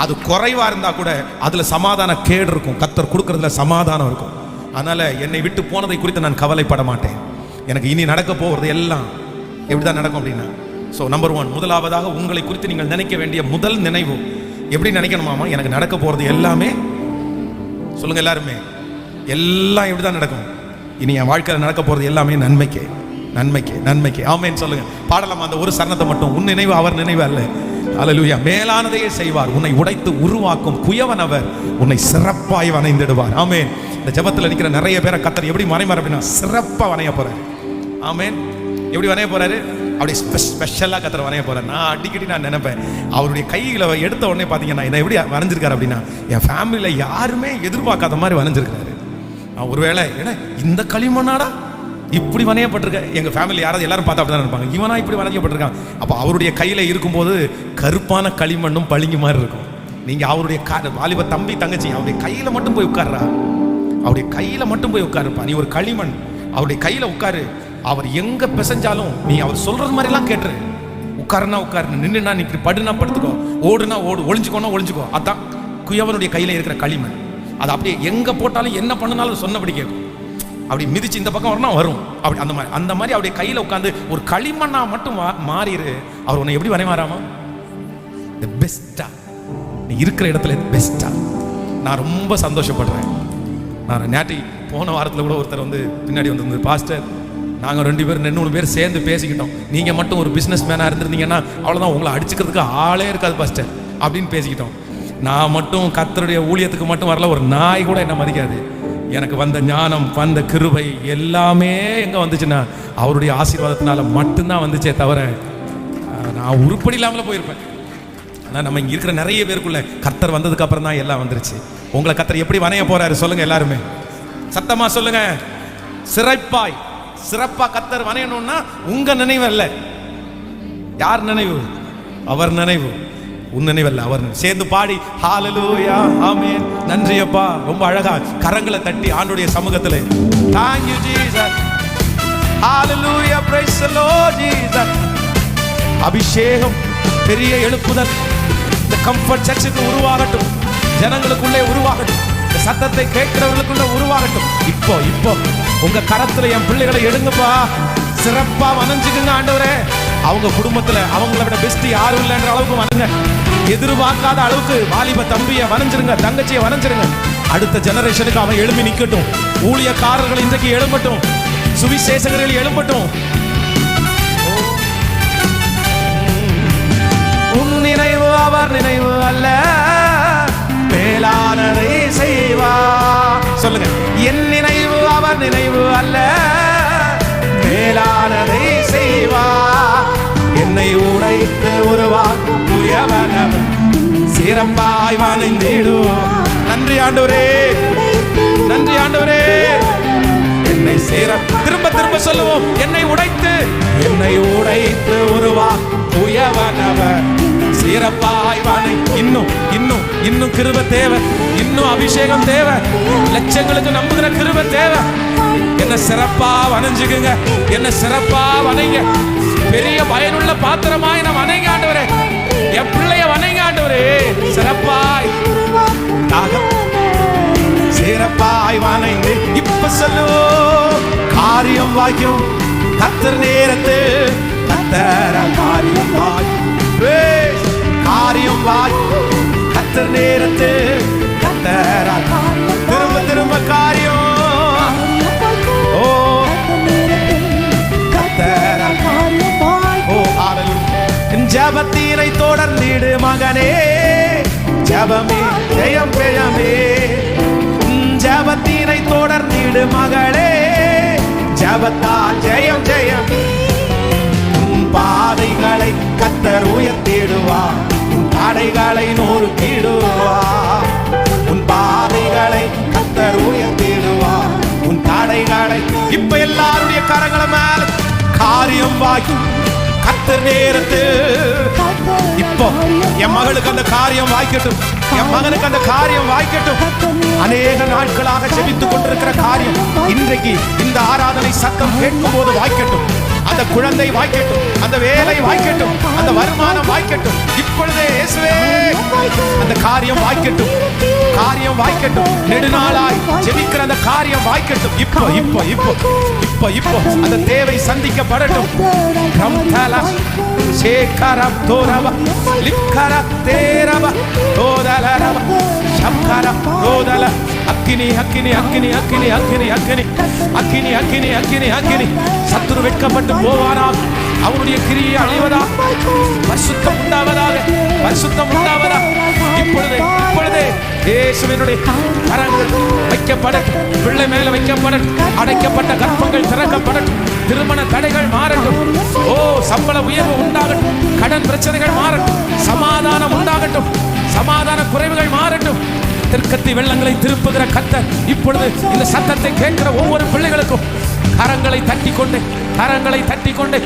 அது குறைவா இருந்தா கூட அதுல சமாதான கேடு இருக்கும், கர்த்தர் கொடுக்கறதுல சமாதானம் இருக்கும். அதனால என்னை விட்டு போனதை குறித்து நான் கவலைப்பட மாட்டேன். எனக்கு இனி நடக்க போகிறது எல்லாம் எப்படிதான் நடக்கும் அப்படின்னா, ஸோ நம்பர் 1, முதலாவதாக உங்களை குறித்து நீங்கள் நினைக்க வேண்டிய முதல் நினைவு எப்படி நினைக்கணுமாமா, எனக்கு நடக்க போகிறது எல்லாமே, சொல்லுங்க எல்லாருமே, எல்லாம் எப்படி தான் நடக்கும், இனி என் வாழ்க்கையில் நடக்க போகிறது எல்லாமே நன்மைக்கே, நன்மைக்கே, நன்மைக்கே. ஆமென் சொல்லுங்க. பாடலாம் அந்த ஒரு சரணத்தை மட்டும். உன் நினைவு அவர் நினைவு அல்ல. ஹல்லேலூயா. மேலானதையே செய்வார், உன்னை உடைத்து உருவாக்கும் குயவன் அவர், உன்னை சிறப்பாய் வணைந்திடுவார். ஆமென். இந்த ஜெபத்தில் நிற்கிற நிறைய பேரை கர்த்தர் எப்படி வணைமார் அப்படின்னா சிறப்பாக வணைய போறாரு. ஆமென். எப்படி வணைய போறாரு, அப்படி ஸ்பெஷலாக கர்த்தர் வரைய போறார். நான் அடிக்கடி நான் நினைப்பேன், அவருடைய கையில் எடுத்த உடனே பார்த்தீங்கன்னா இதை எப்படி வரைஞ்சிருக்காரு அப்படின்னா, என் ஃபேமிலியில் யாருமே எதிர்பார்க்காத மாதிரி வரைஞ்சிருக்காரு. ஒருவேளை ஏன்னா இந்த களிமண்ணாடா இப்படி வணையப்பட்டிருக்க, எங்க ஃபேமிலி யாராவது எல்லாரும் பார்த்தா அப்படிதான் இருப்பாங்க, இவனா இப்படி வணையப்பட்டிருக்கான். அப்ப அவருடைய கையில இருக்கும்போது கருப்பான களிமண்ணும் பளிங்கு மாதிரி இருக்கும். நீங்க அவருடைய வாலிப தம்பி தங்கச்சி அவருடைய கையில மட்டும் போய் உட்கார்றா, அவருடைய கையில மட்டும் போய் உட்காருப்பா. நீ ஒரு களிமண், அவருடைய கையில உட்காரு. அவர் எங்க பிசைஞ்சாலும் நீ அவர் சொல்றது மாதிரி எல்லாம் கேட்டுரு. உட்காருனா உட்காரு, நின்றுனா நிற்று, படுனா படுத்துக்கோ, ஓடுனா ஓடு, ஒளிஞ்சுக்கோனா ஒளிஞ்சுக்கோ. அதான் குயவனுடைய கையில இருக்கிற களிமண். அது அப்படியே எங்க போட்டாலும் என்ன பண்ணனாலும் சொன்னபடி கேட்கும். அப்படி மிதிச்சு இந்த பக்கம் வரணும் வரும். அப்படி அந்த மாதிரி அவருடைய கையில உட்காந்து ஒரு களிமண்ணா மட்டும் மாறிடு. அவர் உன்னை எப்படி வரைமாறாமா? பெஸ்டா நீ இருக்கிற இடத்துல பெஸ்டா. நான் ரொம்ப சந்தோஷப்படுறேன். நான் நேற்று போன வாரத்தில் கூட ஒருத்தர் வந்து பின்னாடி வந்து, பாஸ்டர் நாங்கள் 2 பேர் 3 பேர் சேர்ந்து பேசிக்கிட்டோம், நீங்கள் மட்டும் ஒரு பிஸ்னஸ் மேனாக இருந்திருந்தீங்கன்னா அவ்வளோதான், உங்களை அடிச்சுக்கிறதுக்கு ஆளே இருக்காது பாஸ்டர் அப்படின்னு பேசிக்கிட்டோம். நான் மட்டும் கர்த்தருடைய ஊழியத்துக்கு மட்டும் வரல, ஒரு நாய் கூட என்ன மதிக்காது. எனக்கு வந்த ஞானம், வந்த கிருபை எல்லாமே எங்கே வந்துச்சுன்னா அவருடைய ஆசீர்வாதத்தினால மட்டும்தான் வந்துச்சே தவிர நான் உருப்படி இல்லாமல போயிருப்பேன். ஆனால் நம்ம இங்கே இருக்கிற நிறைய பேருக்குள்ள கர்த்தர் வந்ததுக்கு அப்புறம் தான் எல்லாம் வந்துருச்சு. உங்களை கர்த்தர் எப்படி வணைய போறாரு சொல்லுங்க, எல்லாருமே சத்தமா சொல்லுங்க. சிறப்பா கர்த்தர் வணையணும்னா உங்க நினைவு அல்ல. யார் நினைவு? அவர் நினைவு. உன் நினைவல்ல, அவர் சேர்ந்து பாடி ஹalleluya ஆமென். நன்றி அப்பா. ரொம்ப அழகா கரங்களை தட்டி ஆண்டவருடைய சமூகத்திலே thank you Jesus hallelujah praise the Lord Jesus. அபிஷேகம், பெரிய எழுப்புதல் இந்த கம்ஃபர்ட் சர்ச்சுக்கு உருவாகட்டும், ஜனங்களுக்குள்ளே உருவாகட்டும், இந்த சத்தத்தை கேட்கிறவர்களுக்குள்ள உருவாகட்டும். இப்போ உங்க கரத்துல என் பிள்ளைகளை எடுங்கப்பா, சிறப்பா வணஞ்சுக்குங்க ஆண்டவரே. அவங்க குடும்பத்துல அவங்கள விட பெஸ்ட் யாரும் இல்லைன்ற அளவுக்கு வணங்க. எதிர்பார்க்காத அளவுக்கு வாலிப தம்பியை வணஞ்சிருங்க, தங்கச்சியை வணஞ்சிருங்க. அடுத்த ஜெனரேஷனுக்கு அவன் எழும்பி நிக்கட்டும். ஊழியக்காரர்கள் இன்றைக்கு எழும்பட்டும், சுவிசேஷகர்கள் எழும்பட்டும். உன் நினைவு அவர் நினைவு அல்ல, மேலானதை செய்வா. சொல்லுங்க, என் நினைவு அவர் நினைவு அல்ல, மேலானதை செய்வா. என்னை உடைத்து உருவாக்கும் புயவனவன் சிறப்பாய் வணங்கிடுவோம். நன்றி ஆண்டவரே, நன்றி ஆண்டவரே. என்னை திரும்ப சொல்லுவோம், என்னை உடைத்து உருவாக்கும் புயவனவன் சிறப்பாய் வணங்கி. இன்னும் கிருபை தேவை, இன்னும் அபிஷேகம் தேவை, லட்சங்களுக்கு நம்புகிற கிருபை தேவை. என்ன சிறப்பா வணஞ்சுக்குங்க, என்ன சிறப்பா வணங்க. பெரிய பயனுள்ள பாத்திரமாய் நான் வணங்க ஆண்டவரே, என் பிள்ளைய வணங்க ஆண்டவரே. சிறப்பாய் சிறப்பாய் வணங்கி. இப்ப சொல்லுவோம், காரியம் வாய்க்கும் கர்த்தர் நேரத்து, கர்த்தர காரியம் வாய்க்கும், காரியம் வாய்க்கும் கர்த்தர் நேரத்து, கர்த்தர திரும்ப காரியம். ஜபத்தினை தொடர்ந்திடு மகனே, ஜபமே ஜெயம் பெயமே. ஜபத்தினை தொடர்ந்திடு மகளே, ஜபத்தால் ஜெயம் ஜெயம். உன் பாதைகளை கர்த்தர் உயர்த்திடுவார், உன் தடைகளை நொறுக்கிடுவார். உன் பாதைகளை கர்த்தர் உயர்த்திடுவார், உன் தடைகளை. இப்ப எல்லாருடைய கரங்களை மேல காரியம் வாய்க்கும் கர்த்தர் நேரத்து. இப்போ என் மகளுக்கு அந்த காரியம் வாய்க்கட்டும், என் மகனுக்கு அந்த காரியம் வாய்க்கட்டும். அநேக நாட்களாக ஜெபித்துக் கொண்டிருக்கிற காரியம் இன்றைக்கு இந்த ஆராதனை சத்தம் கேட்கும் போது வாய்க்கட்டும். அந்த குழந்தை வாய்க்கட்டும், அந்த வேலை வாய்க்கட்டும், அந்த வருமானம் வாய்க்கட்டும். இப்பொழுதே இயேசுவே அந்த காரியம் வாய்க்கட்டும், காரியம் வாய்க்கட்டும். நெடுநாளாய் ஜெபிக்கிற அந்த காரியம் வாய்க்கட்டும். இப்போ அந்த தேவை சந்திக்கப்படட்டும். சத்துரு வெட்கப்பட்டு போவானாக, அவருடைய கிரியை அழிவதா, பரிசுத்தம் உண்டாவதாக, பரிசுத்தம் உண்டாவதா. இப்பொழுதே இயேசுவினுடைய கரங்கள் வைக்கப்படட்டும், பிள்ளை மேல வைக்கப்படட்டும். அடைக்கப்பட்ட கர்ப்பங்கள் திறக்கப்படட்டும், திருமண தடைகள் மாறட்டும். ஓ, சம்பள உயர்வு உண்டாகட்டும், கடன் பிரச்சனைகள் மாறட்டும், சமாதானம் உண்டாகட்டும், சமாதான குறைவுகள் மாறட்டும். தெற்கத்தி வெள்ளங்களை திருப்புகிற கர்த்தர் இப்பொழுது இந்த சத்தத்தை கேட்கிற ஒவ்வொரு பிள்ளைகளுக்கும் கரங்களை தட்டி கொண்டு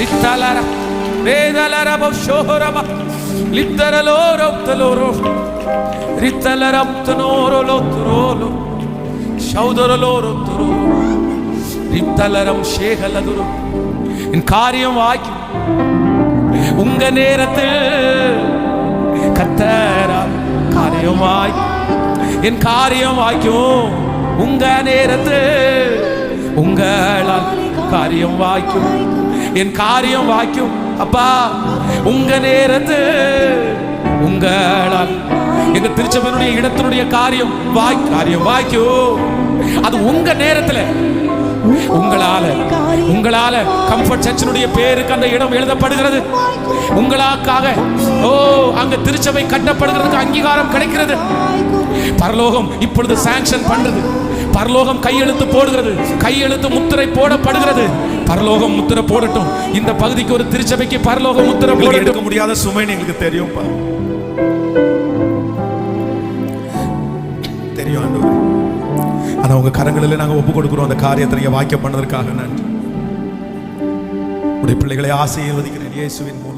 ரித்தலர வேதலர பஷோரப லித்தரலோரோ தலோரோ ரித்தலரம் தனோரோலோ துரோலோ ஷௌதரலோரோ துரோ ரித்தலரம் ஷேகலதுரோ. என் காரியம் வாய்க்கும் உங்க நேரத்தில் கர்த்தரால் காரியம் வாய்க்கும். என் காரியம் வாய்க்கும் உங்க நேரத்தில் உங்களால் காரியம் வாய்க்கும். என் காரியம் வாய்க்கும் அப்பா உங்க நேரத்தில் உங்களால். எங்க திருச்சபையினுடைய இடத்தினுடைய காரியம் வாய்க்கும். அது உங்க நேரத்தில் உங்களால கம்ஃபர்ட் சர்ச்சினுடைய பேருக்கு அந்த இடம் எழுதப்படுகிறது. உங்களுக்காக அங்க திருச்சபை கட்டப்படுகிறதுக்கு அங்கீகாரம் கிடைக்கிறது. பரலோகம் இப்பொழுது சாங்ஷன் பண்றது. பரலோகம் கையெழுத்து போடுகிறது. கையெழுத்து முத்திரை போடப்படுகிறது. பரலோகம் முத்திரை போடட்டும். இந்த பகுதிக்கு ஒரு திருச்சபைக்கு பரலோகம் முத்திரை போட எடுக்க முடியாத சுமைன்னு எங்களுக்கு தெரியும். ஆனா உங்க கரங்களில் நாங்க ஒப்பு கொடுக்கிறோம். அந்த காரியத்தை நீங்க வாக்கியம் பண்ணதற்காக நன்றி. உடைய பிள்ளைகளை ஆசீர்வதிக்கிறேன் இயேசுவின் மூலம்.